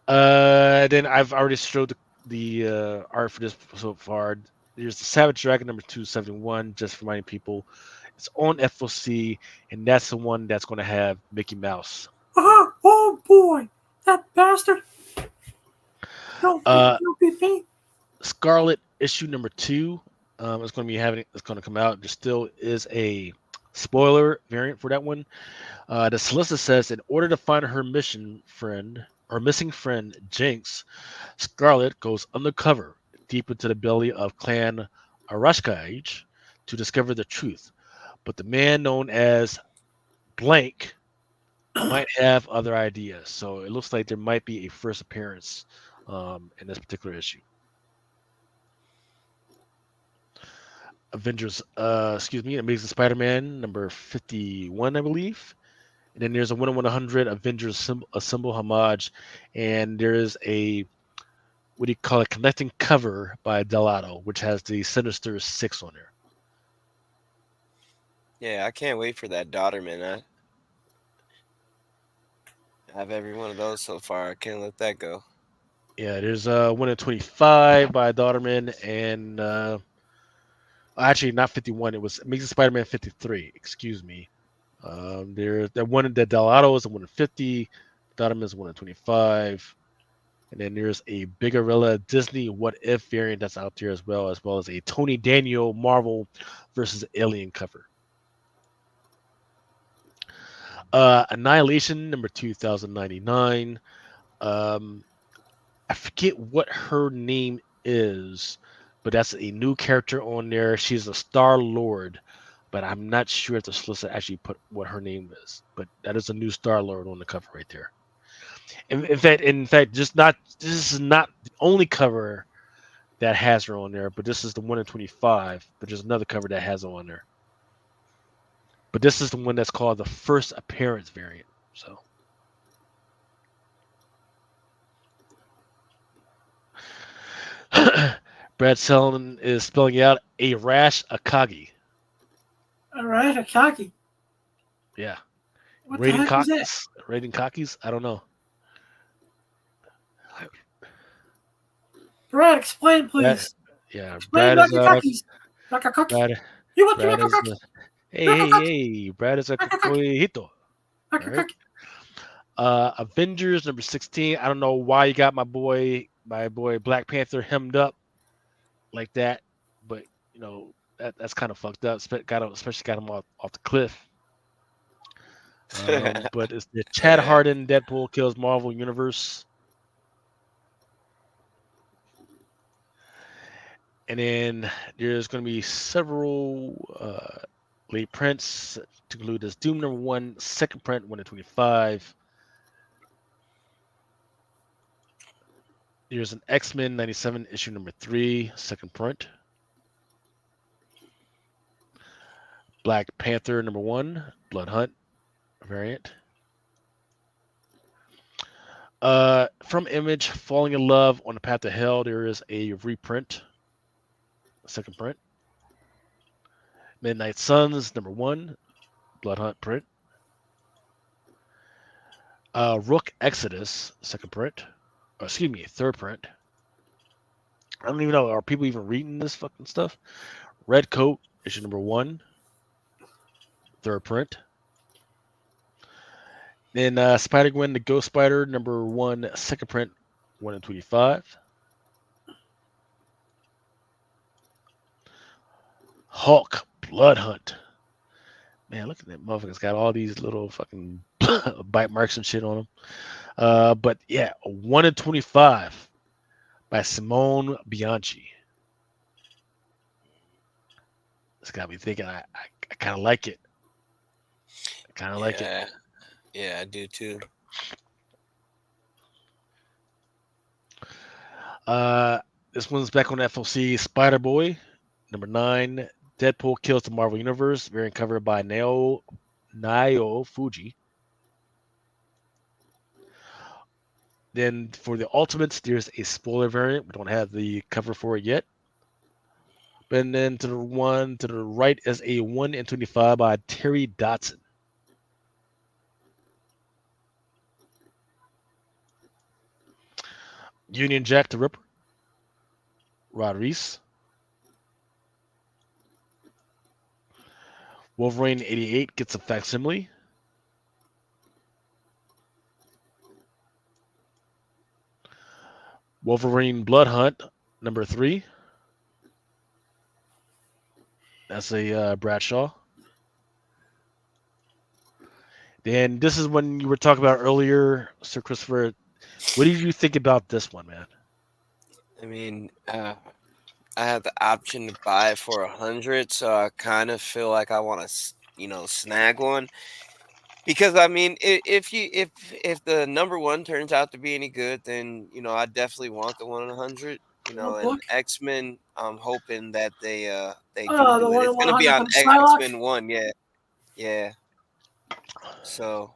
Then I've already showed the art for this so far. There's the Savage Dragon number 271, just reminding people it's on FOC, and that's the one that's going to have Mickey Mouse. Oh boy, that bastard! Don't beat me. Scarlet issue number 2 is going to come out. There still is a spoiler variant for that one. The solicitor says in order to find her missing friend, Jinx, Scarlet goes undercover deep into the belly of Clan Arashkaj to discover the truth. But the man known as Blank might have other ideas. So it looks like there might be a first appearance in this particular issue. Amazing Spider-Man number 51, I believe. And then there's a 1/100 Avengers Assemble homage, and there's a connecting cover by Delato, which has the Sinister 6 on there. Yeah, I can't wait for that Daughterman. I have every one of those so far. I can't let that go. Yeah, there's a 1/25 by Daughterman, and actually not 51. It was Amazing Spider-Man 53. Excuse me. There's that one that Delato is a 1/50. Daughterman is 1/25. And then there's a Bigorilla Disney What If variant that's out there as well as a Tony Daniel Marvel versus Alien cover. Annihilation number 2099. I forget what her name is, but that's a new character on there. She's a Star Lord, but I'm not sure if the solicitor actually put what her name is. But that is a new Star Lord on the cover right there. In fact, this is not the only cover that has her on there, but this is the 1/25. But there's another cover that has her on there. But this is the one that's called the first appearance variant. So, Brad Selden is spelling out a rash akagi. All right, a cocky. Yeah. What Rating the heck is that? cockies. Rating cockies. I don't know. Brad, explain, Brad, please. yeah. Explain Brad is Rakakakis. Rakakaki. Brad. You want the Brad is Rakakaki? hey. Brad is a Rakakaki. cocojito. All right. Rakakaki. Avengers number 16. I don't know why you got my boy Black Panther hemmed up like that, but that's kind of fucked up. Especially got him off the cliff. But it's the Chad Yeah. Harden Deadpool kills Marvel Universe. And then there's going to be several late prints to include this Doom number 1, second print, 1 to 25. There's an X-Men 97 issue number 3, second print. Black Panther number 1, Blood Hunt variant. From Image, Falling in Love on the Path to Hell, there is a reprint, second print. Midnight Suns number 1, Blood Hunt print. Rook Exodus, second print. Third print. I don't even know. Are people even reading this fucking stuff? Red Coat, issue number 1, third print. Then Spider-Gwen, the Ghost Spider, number 1, second print, 1 and 25. Hulk, Blood Hunt. Man, look at that motherfucker. It's got all these little fucking bite marks and shit on him. But yeah, 1 and 25 by Simone Bianchi. It's got me thinking. I kind of like it. I kind of like it. Yeah, I do too. This one's back on FOC. Spider Boy, number 9. Deadpool kills the Marvel Universe. Variant covered by Nayo Fuji. Then for the Ultimates, there's a spoiler variant. We don't have the cover for it yet. And then to the one to the right is a 1 in 25 by Terry Dotson. Union Jack the Ripper. Rod Reese. Wolverine 88 gets a facsimile. Wolverine Blood Hunt, number 3. That's a Bradshaw. Then this is when you were talking about earlier, Sir Christopher. What did you think about this one, man? I mean, I had the option to buy it for 100, so I kind of feel like I want to, snag one. Because I mean, if the number 1 turns out to be any good, then I definitely want the 1 in 100. What And book? X-Men, I'm hoping that they Oh, the do it. one It's in gonna be 100 on from Psylocke? X-Men 1, yeah. So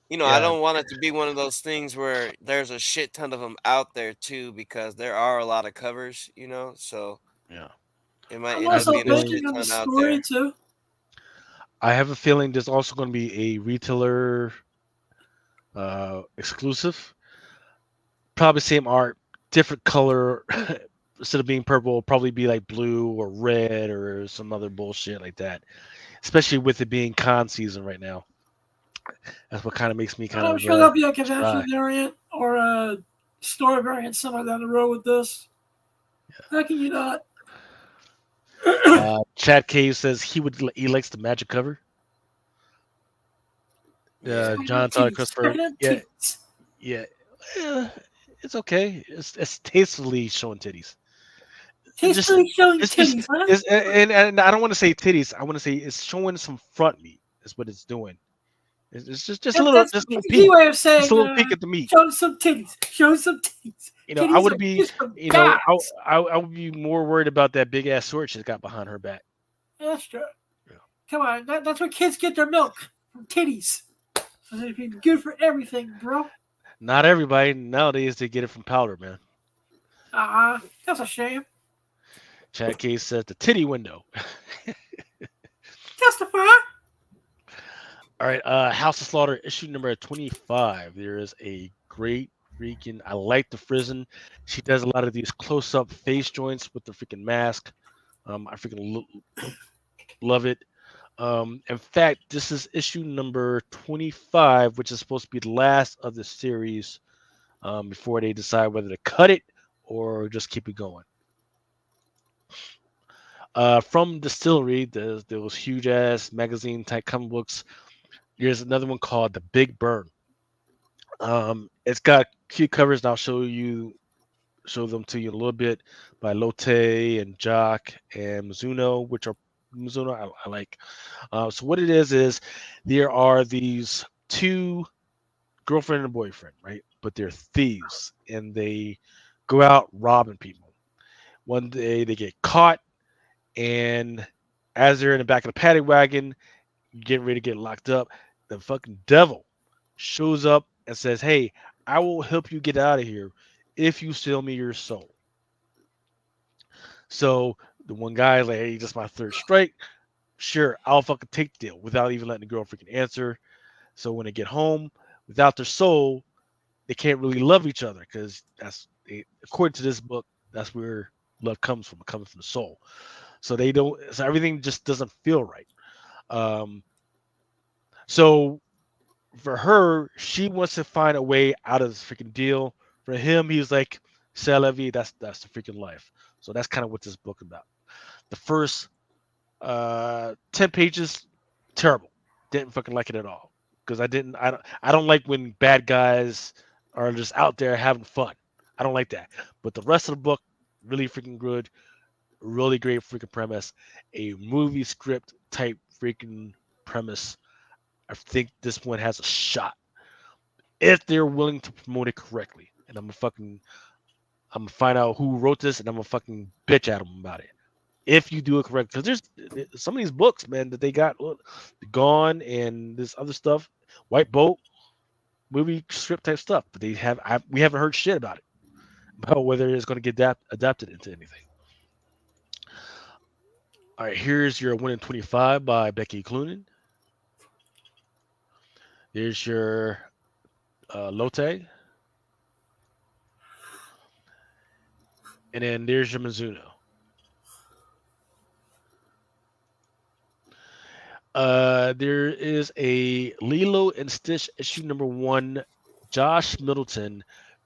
I Yeah. don't want it to be one of those things where there's a shit ton of them out there too, because there are a lot of covers, so Yeah. it might I'm end up also being a thinking shit of the ton out story there. too. I have a feeling there's also going to be a retailer exclusive. Probably same art, different color. Instead of being purple, it'll probably be like blue or red or some other bullshit like that. Especially with it being con season right now. That's what kind of makes me kind I'm of sure there'll be a try. convention variant or a story variant somewhere down the road with this. How can you not? Chad Cave says he likes the magic cover. John Todd Christopher. Yeah. It's okay. It's tastefully showing titties. Tastefully showing It's just, titties, huh? and I don't want to say titties. I want to say it's showing some front meat. Is what it's doing. It's just a little, That's just a the little key peek. way of saying Just a little peek at the meat. show some titties. Show some titties. I Titties would are be, just for guys. I would be more worried about that big ass sword she's got behind her back. That's true. Yeah. Come on, that's where kids get their milk from titties. So it'd be good for everything, bro. Not everybody nowadays they get it from powder, man. That's a shame. Chad Case says the titty window. Testify. All right, House of Slaughter issue number 25. There is a great freaking. I like the Frizen. She does a lot of these close-up face joints with the freaking mask. I freaking love it. In fact, this is issue number 25, which is supposed to be the last of the series before they decide whether to cut it or just keep it going. From Distillery, those huge ass magazine type comic books. Here's another one called The Big Burn. It's got cute covers, and I'll show them to you in a little bit by Lotte and Jock and Mizuno, which are Mizuno I like. So what it is there are these two girlfriend and boyfriend, right? But they're thieves and they go out robbing people. One day they get caught, and as they're in the back of the paddy wagon, getting ready to get locked up, the fucking devil shows up and says, "Hey, I will help you get out of here if you sell me your soul." So the one guy like, "Hey, just my third strike. Sure, I'll fucking take the deal," without even letting the girl freaking answer. So when they get home without their soul, they can't really love each other because according to this book, that's where love comes from. It comes from the soul. So they don't. So everything just doesn't feel right. Um, so for her, she wants to find a way out of this freaking deal. For him, he's like, "C'est la vie." That's the freaking life. So that's kind of what this book is about. The first 10 pages, terrible. Didn't fucking like it at all because I don't like when bad guys are just out there having fun. I don't like that. But the rest of the book, really freaking good. Really great freaking premise. A movie script type freaking premise. I think this one has a shot if they're willing to promote it correctly. And I'm gonna find out who wrote this, and I'm gonna fucking bitch at them about it. If you do it correct, because there's some of these books, man, that they got look, Gone and this other stuff, White Boat, movie script type stuff, but we haven't heard shit about it, about whether it's going to get adapted into anything. All right, here's your 1 in 25 by Becky Cloonan. There's your Lotte. And then there's your Mizuno. There is a Lilo and Stitch issue number 1, Josh Middleton,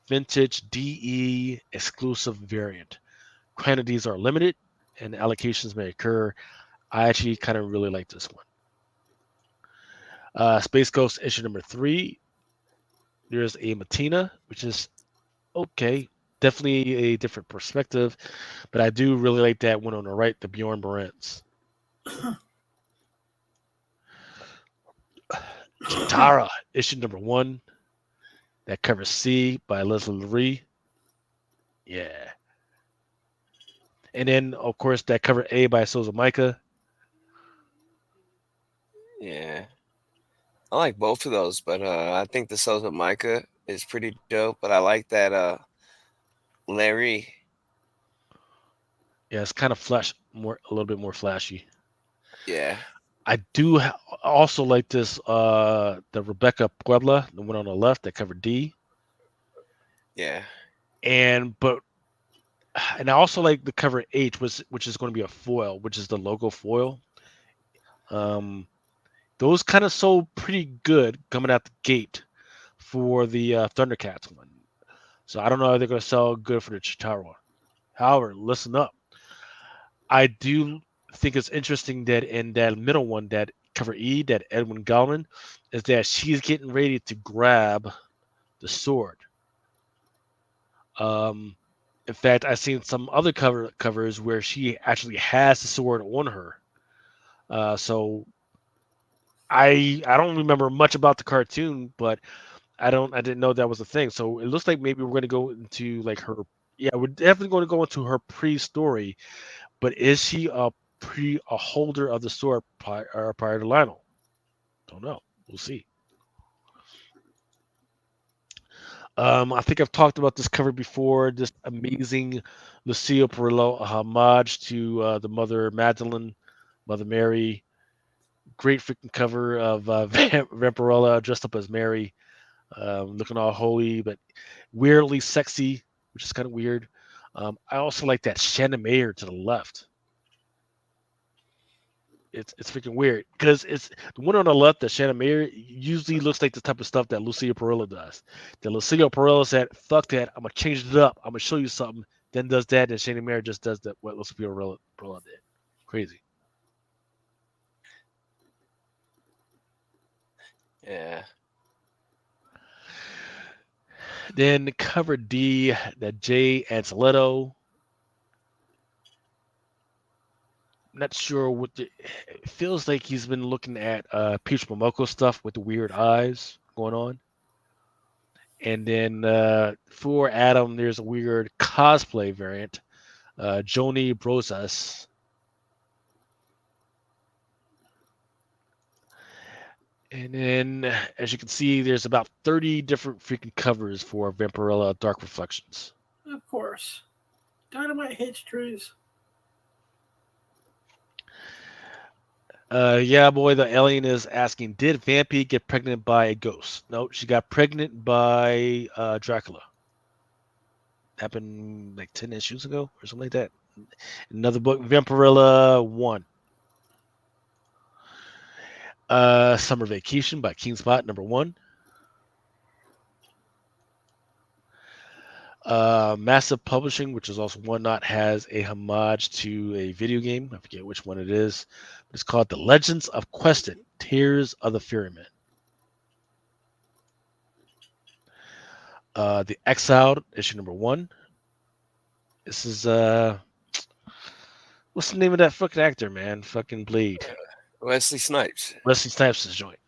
vintage DE exclusive variant. Quantities are limited and allocations may occur. I actually kind of really like this one. Space Ghost issue number 3. There's a Matina, which is okay. Definitely a different perspective, but I do really like that one on the right, the Bjorn Barents. Chitara, issue number 1. That covers C by Leslie Lurie. Yeah. And then, of course, that cover A by Souza Micah. Yeah. I like both of those, but I think the Souls of Micah is pretty dope. But I like that Larry. Yeah, it's kind of a little bit more flashy. Yeah. I do also like this, the Rebecca Puebla, the one on the left that covered D. Yeah. And I also like the cover H, which is going to be a foil, which is the logo foil. Those kind of sold pretty good coming out the gate for the Thundercats one. So I don't know if they're going to sell good for the Chitara. However, listen up. I do think it's interesting that in that middle one, that cover E, that Edwin Gallman, is that she's getting ready to grab the sword. In fact, I've seen some other covers where she actually has the sword on her. So I don't remember much about the cartoon, but I didn't know that was a thing. So it looks like maybe we're going to go into like her. Yeah, we're definitely going to go into her pre-story. But is she a holder of the sword prior to Lionel? Don't know. We'll see. I think I've talked about this cover before. This amazing Lucio Perillo homage to the Mother Magdalene, Mother Mary. Great freaking cover of Vampirella dressed up as Mary, looking all holy but weirdly sexy, which is kind of weird. I also like that Shannon Mayer to the left. It's freaking weird because it's the one on the left that Shannon Mayer usually looks like the type of stuff that Lucio Perillo does. That Lucio Perillo said, "Fuck that, I'm gonna change it up. I'm gonna show you something." Then does that, and Shannon Mayer just does that what Lucio Perillo did. Crazy. Yeah. Then cover D, that Jay Anceletto. Not sure what it feels like. He's been looking at Peach Momoko stuff with the weird eyes going on. And then for Adam, there's a weird cosplay variant, Joni Brosas. And then, as you can see, there's about 30 different freaking covers for Vampirella Dark Reflections. Of course. Dynamite hates trees. Yeah, boy, the alien is asking, did Vampy get pregnant by a ghost? No, she got pregnant by Dracula. Happened like 10 issues ago or something like that. Another book, Vampirella 1. Summer Vacation by King Spot, number 1. Massive Publishing, which is also One Not, has a homage to a video game. I forget which one it is. It's called The Legends of Quested, Tears of the Ferryman. The Exiled, issue number 1. This is what's the name of that fucking actor, man? Fucking Blade. Wesley Snipes. Wesley Snipes' joint.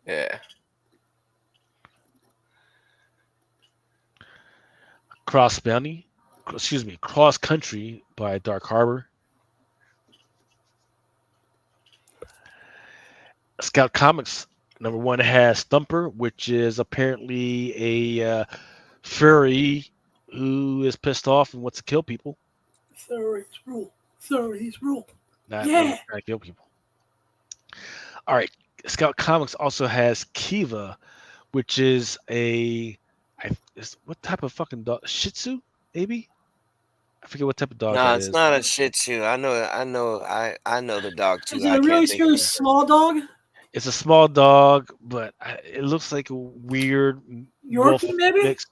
Yeah. Cross Country by Dark Harbor. Scout Comics number 1 has Thumper, which is apparently a furry who is pissed off and wants to kill people. Furries rule. Furries rule. Not Yeah. really trying to kill people. All right. Scout Comics also has Kiva, which is what type of fucking dog? Shih Tzu, maybe? I forget what type of dog Nah, that it's is. not a Shih Tzu. I know the dog too. Is it I a really can't think of scary it. small dog? It's a small dog, but it looks like a weird wolf Yorkie, maybe? mixed.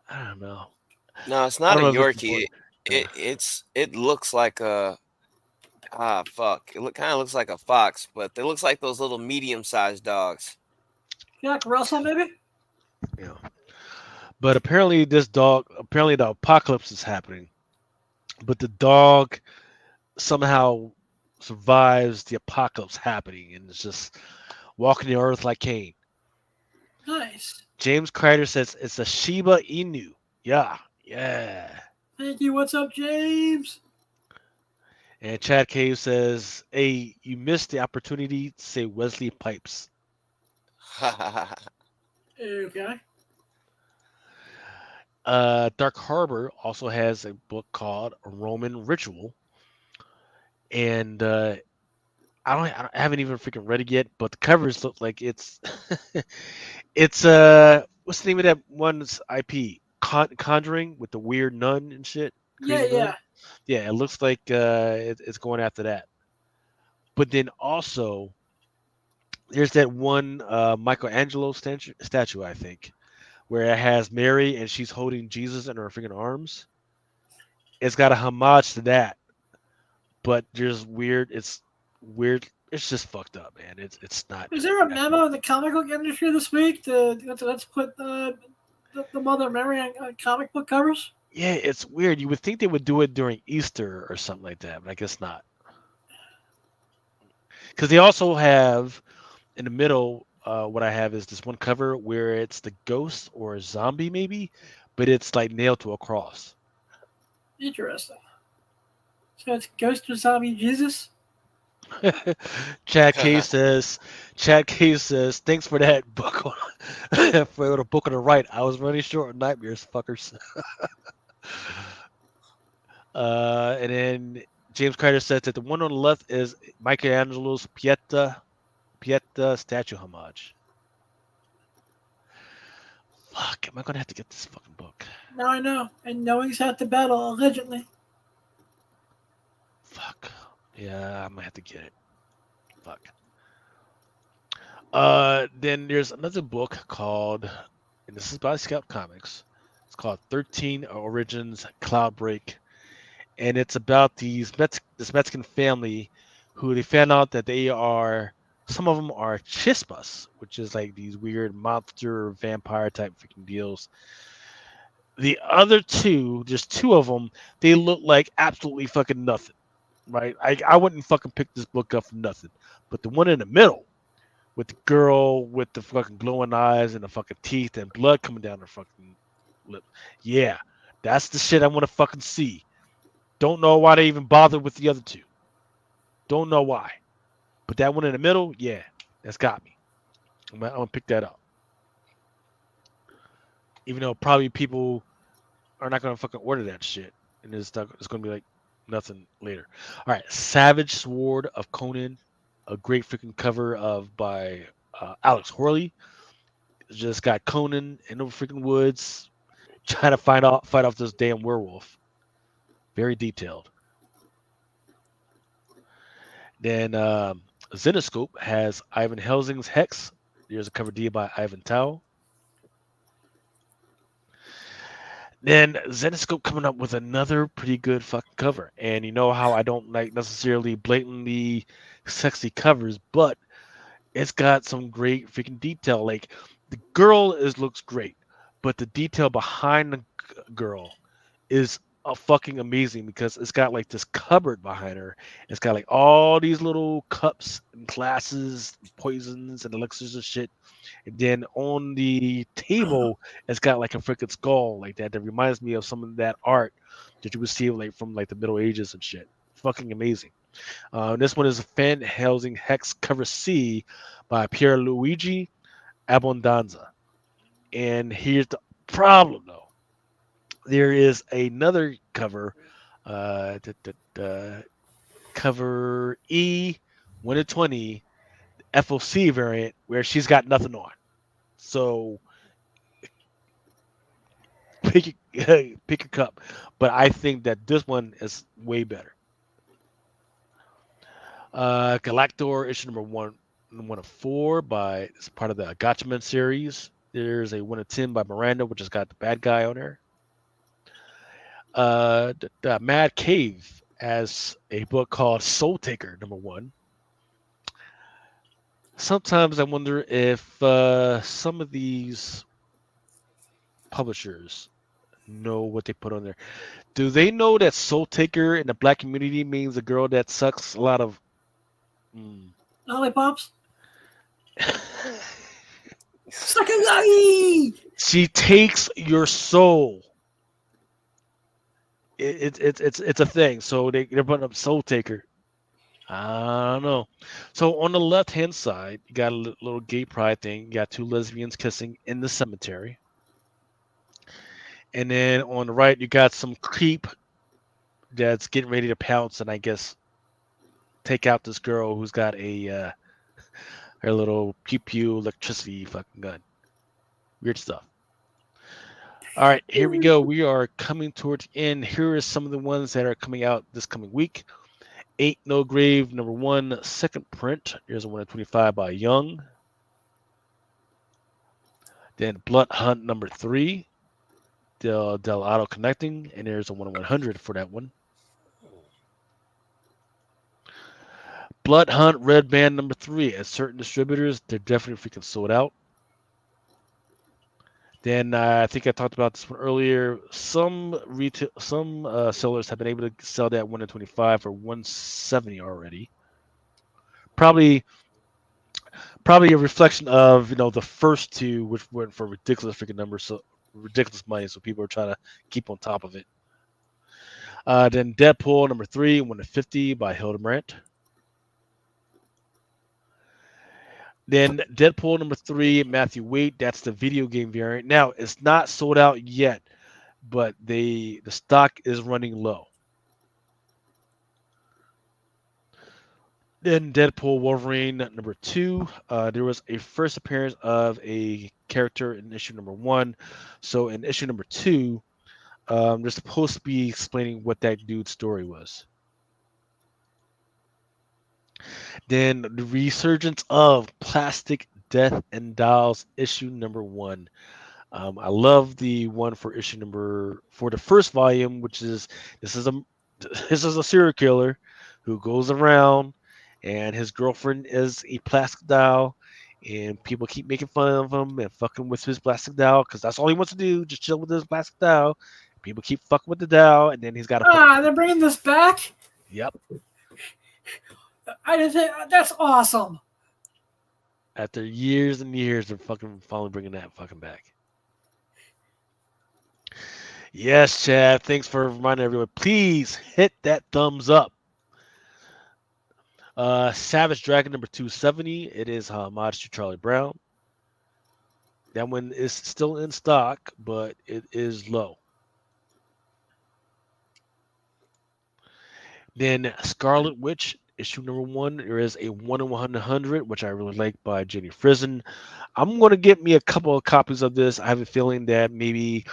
I don't know. No, it's I not a don't know if it's Yorkie. Yeah. It looks like a fuck. It kind of looks like a fox, but it looks like those little medium-sized dogs. Jack Russell, maybe? Yeah. But apparently the apocalypse is happening. But the dog somehow survives the apocalypse happening and is just walking the earth like Cain. Nice. James Kreider says it's a Shiba Inu. Yeah. Thank you. What's up, James? And Chad Cave says, hey, you missed the opportunity to say Wesley Pipes. Okay. Dark Harbor also has a book called Roman Ritual. And I haven't even freaking read it yet, but the covers look like it's it's what's the name of that one's IP? Conjuring with the weird nun and shit. Crazy nun. Yeah, it looks like it's going after that. But then also there's that one Michelangelo statue, I think, where it has Mary and she's holding Jesus in her freaking arms. It's got a homage to that, but there's weird. It's weird. It's just fucked up, man. It's not. Is there a memo in the comic book industry this week to let's put the Mother Mary on comic book covers? Yeah, it's weird. You would think they would do it during Easter or something like that, but I guess not. Because they also have in the middle. What I have is this one cover where it's the ghost or a zombie, maybe, but it's like nailed to a cross. Interesting. So it's Ghost or Zombie Jesus? Chad K says, thanks for that book for the book on the right. I was running short on nightmares, fuckers. And then James Carter says that the one on the left is Michelangelo's Pieta statue homage. Fuck, am I gonna have to get this fucking book? Now I know. And know he's had to battle allegedly. Fuck. Yeah, I'm gonna have to get it. Fuck. Then there's another book called, and this is by Scout Comics. It's called 13 Origins Cloudbreak, and it's about this Mexican family who they found out that some of them are chispas, which is like these weird monster vampire type freaking deals. The other two, just two of them, they look like absolutely fucking nothing, right? I wouldn't fucking pick this book up for nothing. But the one in the middle, with the girl with the fucking glowing eyes and the fucking teeth and blood coming down her fucking lip, yeah, that's the shit I want to fucking see. Don't know why they even bothered with the other two. Don't know why. But that one in the middle, yeah, that's got me. I'm gonna pick that up. Even though probably people are not gonna fucking order that shit, and it's gonna be like nothing later. All right, Savage Sword of Conan, a great freaking cover by Alex Horley. It's just got Conan in the freaking woods trying to fight off this damn werewolf. Very detailed. Then Zenoscope has Ivan Helsing's Hex. There's a cover D by Ivan Tao. Then Zenoscope coming up with another pretty good fucking cover. And you know how I don't like necessarily blatantly sexy covers, but it's got some great freaking detail. Like the girl looks great, but the detail behind the girl is fucking amazing because it's got like this cupboard behind her. It's got like all these little cups and glasses, poisons and elixirs and shit. And then on the table, it's got like a freaking skull like that reminds me of some of that art that you would see like from like the Middle Ages and shit. Fucking amazing. This one is Van Helsing Hex Cover C by Pierluigi Abbondanza. And here's the problem though. There is another cover, cover E 1 of 20, FOC variant, where she's got nothing on. So pick your cup. But I think that this one is way better. Galactor issue number 1 of 4 by it's part of the Gotchaman series. There's a 1 of 10 by Miranda, which has got the bad guy on there. The Mad Cave as a book called Soul Taker number 1. Sometimes I wonder if some of these publishers know what they put on there. Do they know that Soul Taker in the black community means a girl that sucks a lot of lollipops? Sakazaki! She takes your soul. It's a thing. So they're putting up Soul Taker. I don't know. So on the left hand side, you got a little gay pride thing. You got 2 lesbians kissing in the cemetery. And then on the right, you got some creep that's getting ready to pounce and I guess take out this girl who's got a her little pew pew electricity fucking gun. Weird stuff. All right, here we go. We are coming towards the end. Here are some of the ones that are coming out this coming week. Ain't No Grave, number 1, second print. Here's a 1 of 25 by Young. Then Blood Hunt, number 3, Del Auto Connecting, and there's a 1 of 100 for that one. Blood Hunt Red Band, number 3. At certain distributors, they're definitely freaking sold out. Then I think I talked about this one earlier. Some sellers have been able to sell that 1 of 25 for 170 already. Probably a reflection of the first 2, which went for ridiculous freaking numbers, so ridiculous money. So people are trying to keep on top of it. Then Deadpool number 3, 1 of 50 by Hildebrandt. Then Deadpool number 3, Matthew Waite. That's the video game variant. Now it's not sold out yet, but the stock is running low. Then Deadpool Wolverine number 2. There was a first appearance of a character in issue number 1. So in issue number 2, they're supposed to be explaining what that dude's story was. Then the resurgence of Plastic Death and Dolls issue number 1. I love the one for for the first volume, which is this is a this is a serial killer who goes around and his girlfriend is a plastic doll, and people keep making fun of him and fucking with his plastic doll because that's all he wants to do, just chill with his plastic doll. People keep fucking with the doll, and then he's got to. They're bringing this back. Yep. I just think that's awesome. After years and years, they're fucking finally bringing that fucking back. Yes, Chad. Thanks for reminding everyone. Please hit that thumbs up. Savage Dragon number 270. It is homage to Charlie Brown. That one is still in stock, but it is low. Then Scarlet Witch issue number 1. There is a 1 in 100, which I really like, by Jenny Frison. I'm going to get me a couple of copies of this. I have a feeling that maybe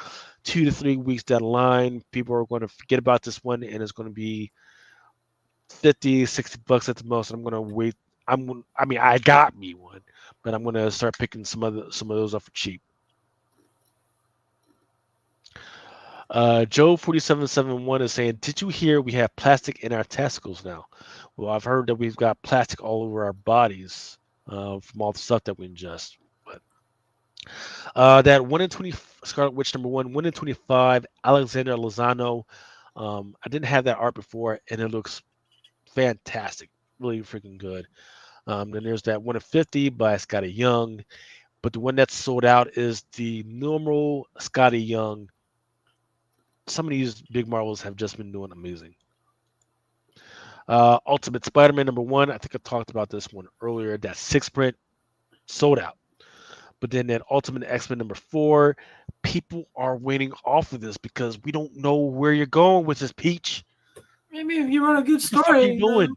2 to 3 weeks down the line, people are going to forget about this one, and it's going to be $50-$60 at the most. I'm going to wait. I got me one, but I'm going to start picking some of those up for cheap. Joe 4771 is saying, "Did you hear we have plastic in our testicles now?" Well, I've heard that we've got plastic all over our bodies from all the stuff that we ingest. But that 1 in 20 Scarlet Witch number 1, 1 in 25 Alexander Lozano. I didn't have that art before, and it looks fantastic, really freaking good. Then there's that 1 in 50 by Scotty Young, but the one that's sold out is the normal Scotty Young. Some of these big Marvels have just been doing amazing. Ultimate Spider-Man number 1. I think I talked about this one earlier. That 6 print sold out. But then that Ultimate X-Men number 4, people are waiting off of this because we don't know where you're going with this, Peach. Maybe if you run a good What the fuck are story. you doing?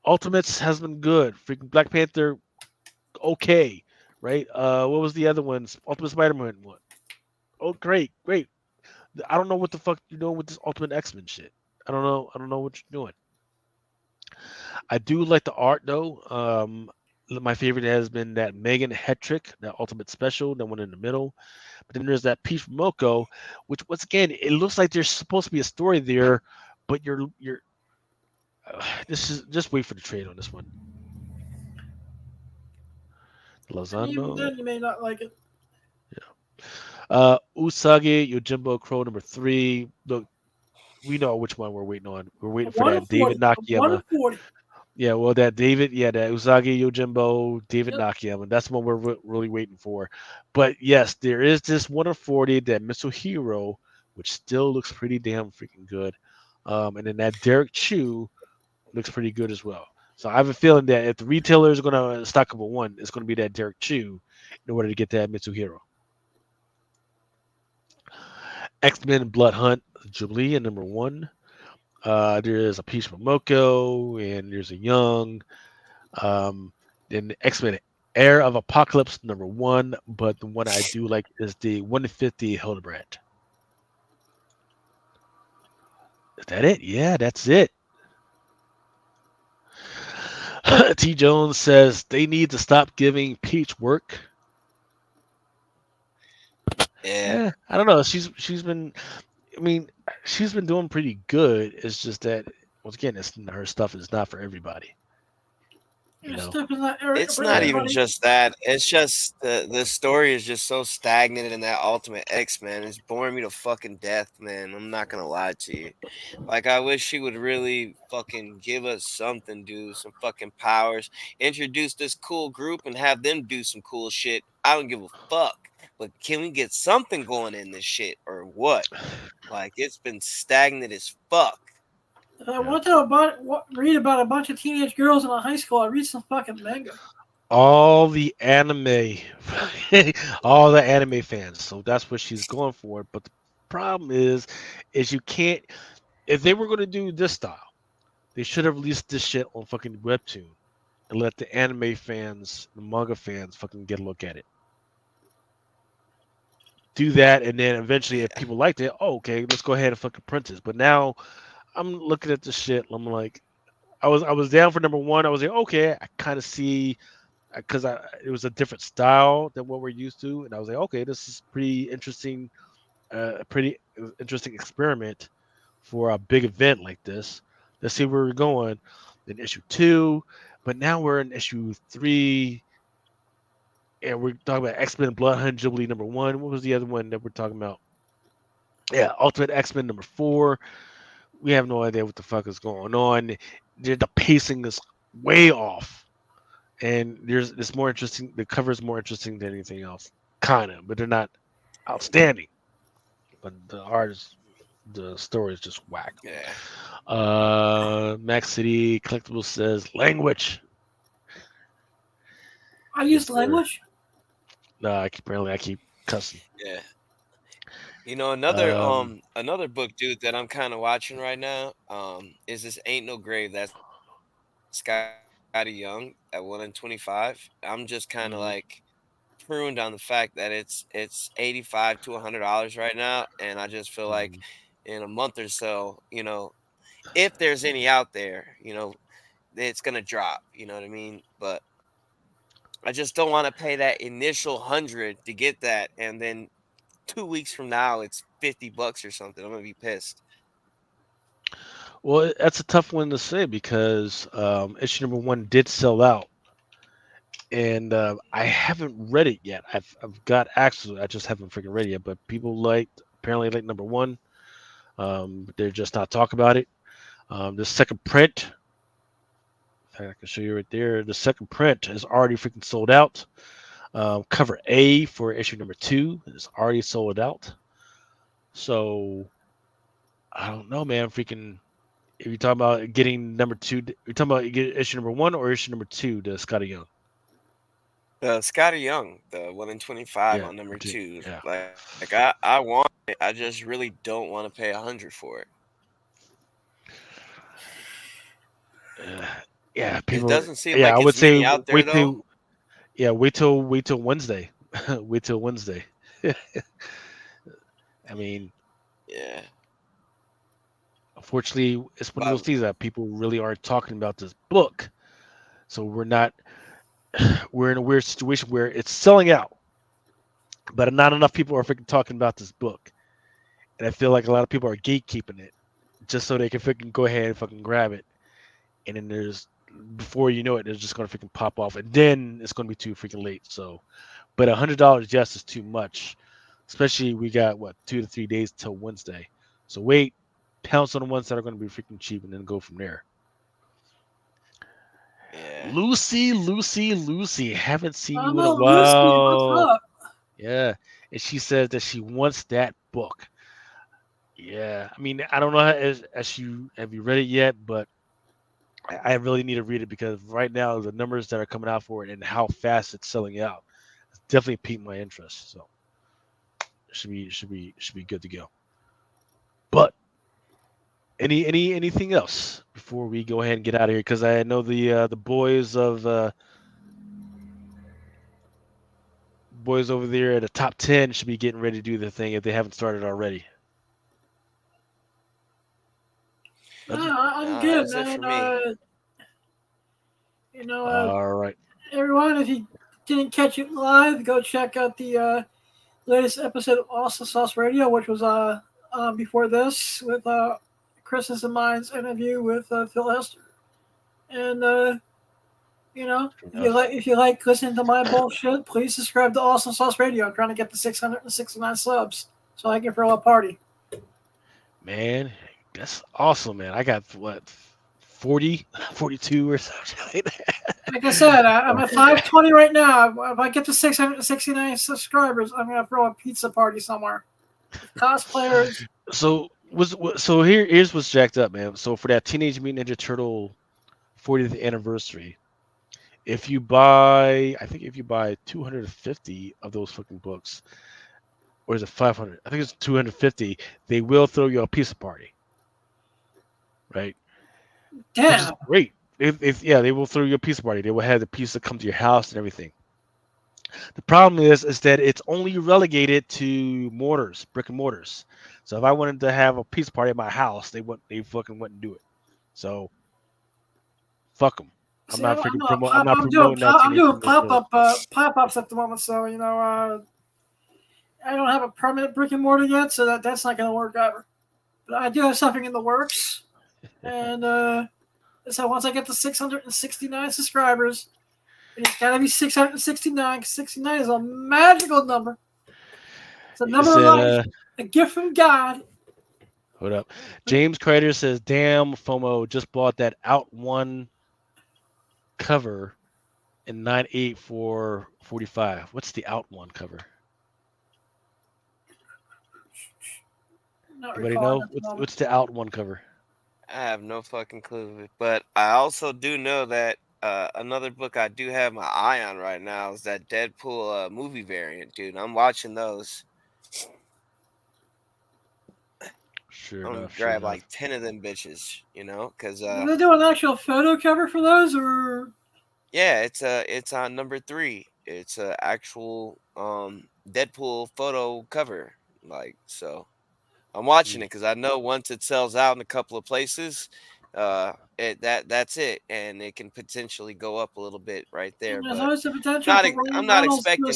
Ultimates has been good. Freaking Black Panther, okay, right? What was the other ones? Ultimate Spider-Man one. Oh, great. I don't know what the fuck you're doing with this Ultimate X-Men shit. I don't know what you're doing. I do like the art though. My favorite has been that Megan Hetrick, that Ultimate Special, that one in the middle. But then there's that Peach Momoko, which once again, it looks like there's supposed to be a story there, but you're this is just wait for the trade on this one. And even Lozano. then, you may not like it. Usagi Yojimbo Crow number 3. Look, we know which one we're waiting on. We're waiting for that David Nakayama. 140. Yeah, well, that Usagi Yojimbo, David Nakayama. That's the one we're really waiting for. But yes, there is this 1 of 40 that Mitsuhiro, which still looks pretty damn freaking good. And then that Derek Chu looks pretty good as well. So I have a feeling that if the retailers are going to stock up a one, it's going to be that Derek Chu in order to get that Mitsuhiro. X-Men Blood Hunt Jubilee in number 1. There's a Peach Momoko, and there's a Young. Then the X-Men Heir of Apocalypse number 1, but the one I do like is the 150 Hildebrand. Is that it? Yeah, that's it. T. Jones says they need to stop giving Peach work. Yeah. I don't know. She's been doing pretty good. It's just that once again, her stuff is not for everybody. You know? It's not even just that. It's just the story is just so stagnant in that Ultimate X-Men. It's boring me to fucking death, man. I'm not gonna lie to you. Like, I wish she would really fucking give us something, dude. Some fucking powers. Introduce this cool group and have them do some cool shit. I don't give a fuck. But can we get something going in this shit or what? Like, it's been stagnant as fuck. I want to read about a bunch of teenage girls in a high school. I read some fucking manga. all the anime, all the anime fans. So that's what she's going for. But the problem is you can't. If they were going to do this style, they should have released this shit on fucking Webtoon and let the anime fans, the manga fans, fucking get a look at it. Do that, and then eventually, if people liked it, oh, okay, let's go ahead and fucking print this. But now, I'm looking at this shit. I'm like, I was down for number one. I was like, okay, I kind of see, because it was a different style than what we're used to, and I was like, okay, this is pretty interesting, pretty interesting experiment for a big event like this. Let's see where we're going. Then issue 2, but now we're in issue 3, and we're talking about X-Men Blood Hunt Jubilee number 1. What was the other one that we're talking about? Yeah, Ultimate X-Men number 4. We have no idea what the fuck is going on. The pacing is way off, and it's more interesting. The cover is more interesting than anything else, kind of, but they're not outstanding. But the art is, the story is just whack. Yeah. Max City Collectibles says language. I Yes, used sir. language. No, I keep cussing. Yeah. You know, another Um, another book, dude, that I'm kind of watching right now, is this Ain't No Grave. That's Scotty Young at 1 in 25. I'm just kind of mhm, like pruned on the fact that it's $85 to $100 right now, and I just feel like mhm. in a month or so, if there's any out there, it's gonna drop. You know what I mean? But I just don't want to pay that initial 100 to get that, and then 2 weeks from now it's $50 or something. I'm gonna be pissed. Well, that's a tough one to say because issue number 1 did sell out, and I haven't read it yet. I've got access. I just haven't freaking read it yet. But people apparently like number 1. They're just not talking about it. The second print, in fact, I can show you right there. The second print is already freaking sold out. Cover A for issue number 2 is already sold out. So I don't know, man. Freaking, if you're talking about getting number 2, you're talking about get issue number 1 or issue number 2 to Scotty Young. Scotty Young, the 1 in 25 Yeah, on number number 2. 2. Yeah. I want it. I just really don't want to pay 100 for it. Yeah, It people. doesn't seem Yeah, I like would it's say many out there though. wait till Wednesday. Wait till Wednesday. I mean, Yeah, unfortunately, it's one of those but things that people really aren't talking about this book. So we're in a weird situation where it's selling out, but not enough people are freaking talking about this book. And I feel like a lot of people are gatekeeping it just so they can freaking go ahead and fucking grab it. And then before you know it, it's just gonna freaking pop off, and then it's gonna be too freaking late. So, but $100, yes, is too much, especially we got what 2 to 3 days till Wednesday. So wait, pounce on the ones that are gonna be freaking cheap, and then go from there. yeah. Lucy, haven't seen you in a Oh, Lucy, what's while. up? Yeah, and she says that she wants that book. Yeah, I mean, I don't know as you have you read it yet, but I really need to read it because right now the numbers that are coming out for it and how fast it's selling out, it's definitely piqued my interest. So it should be good to go. But anything else before we go ahead and get out of here? Because I know the boys over there at the top 10 should be getting ready to do the thing if they haven't started already. No, I'm No, that good, was it for man. me. All right. Everyone, if you didn't catch it live, go check out the latest episode of Awesome Sauce Radio, which was before this with Chris's and mine's interview with Phil Hester. And if you like listening to my bullshit, please subscribe to Awesome Sauce Radio. I'm trying to get to 669 subs so I can throw a party. Man, that's awesome, man. I got what 40, 42 or something like that. Like I said, I'm at 520 right now. If I get to 669 subscribers, I'm gonna throw a pizza party somewhere. Cosplayers. So here's what's jacked up, man. So for that Teenage Mutant Ninja Turtle 40th anniversary, if you buy, I think if you buy 250 of those fucking books, or is it 500? I think it's 250. They will throw you a pizza party, right? Which is Damn. great. Yeah, they will throw you a pizza party. They will have the pizza come to your house and everything. The problem is that it's only relegated to mortars, brick and mortars. So if I wanted to have a pizza party at my house, they fucking wouldn't do it. So fuck them. I'm not freaking promoting. I'm not promoting that. I'm doing pop-ups at the moment, so I don't have a permanent brick and mortar yet, so that's not going to work out. But I do have something in the works, and so once I get to 669 subscribers, it's got to be 669. 69 is a magical number. It's a number of life, a gift from God. Hold up. James Crater says, "Damn, FOMO just bought that Out One cover in 9.8 for 45. What's the Out One cover? Anybody know? What's the Out One cover? I have no fucking clue. But I also do know that another book I do have my eye on right now is that Deadpool movie variant, dude. I'm watching those. Sure I'm gonna enough, grab like 10 of them bitches, because Do they do an actual photo cover for those, or? Yeah, it's on number 3. It's a actual Deadpool photo cover, so. I'm watching it because I know once it sells out in a couple of places, that's it, and it can potentially go up a little bit right there. There's But always the potential I'm not expecting.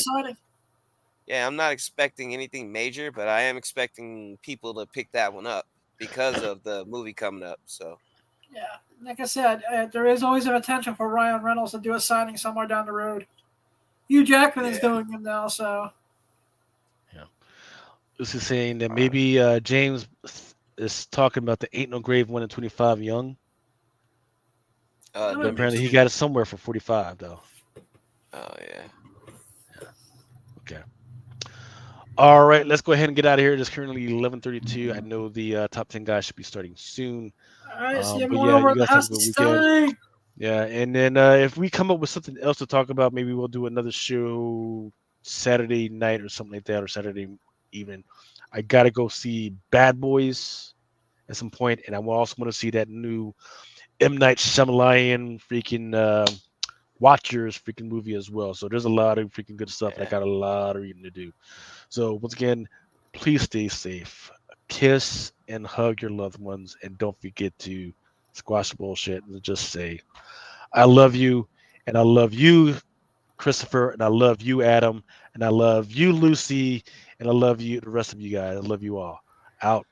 Yeah, I'm not expecting anything major, but I am expecting people to pick that one up because of the movie coming up. So. Yeah, like I said, there is always a potential for Ryan Reynolds to do a signing somewhere down the road. Hugh Jackman is doing them now, so. This is saying that maybe James is talking about the Ain't No Grave 1 in 25 Young. But apparently he got it somewhere for 45 though. Oh yeah. Okay. All right, let's go ahead and get out of here. It's currently 11:32. I know the top 10 guys should be starting soon. All right, see you but over you at the guys have house a good this weekend. time. Yeah, and then if we come up with something else to talk about, maybe we'll do another show Saturday night or something like that, or Saturday evening. I gotta go see Bad Boys at some point, and I also want to see that new M. Night Shyamalan freaking Watchers freaking movie as well. So there's a lot of freaking good stuff. And I got a lot of reading to do. So once again, please stay safe. Kiss and hug your loved ones, and don't forget to squash the bullshit and just say, "I love you," and I love you, Christopher, and I love you, Adam, and I love you, Lucy, and I love you, the rest of you guys. I love you all. Out.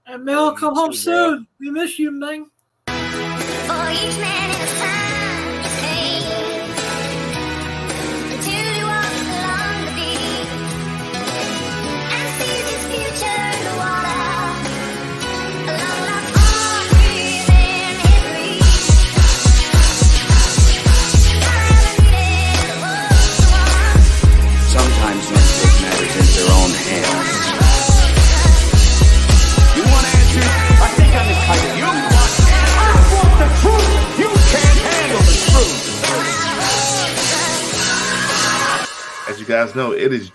And Mel, come home soon. We miss you, man. For each man in his time to fade, until he walks along the beach and sees his future in the water, along the arm within his reach. Sometimes men take matters into their own hands. You want answers? I think I'm entitled. You want answers? I want the truth. You can't handle the truth. As you guys know, it is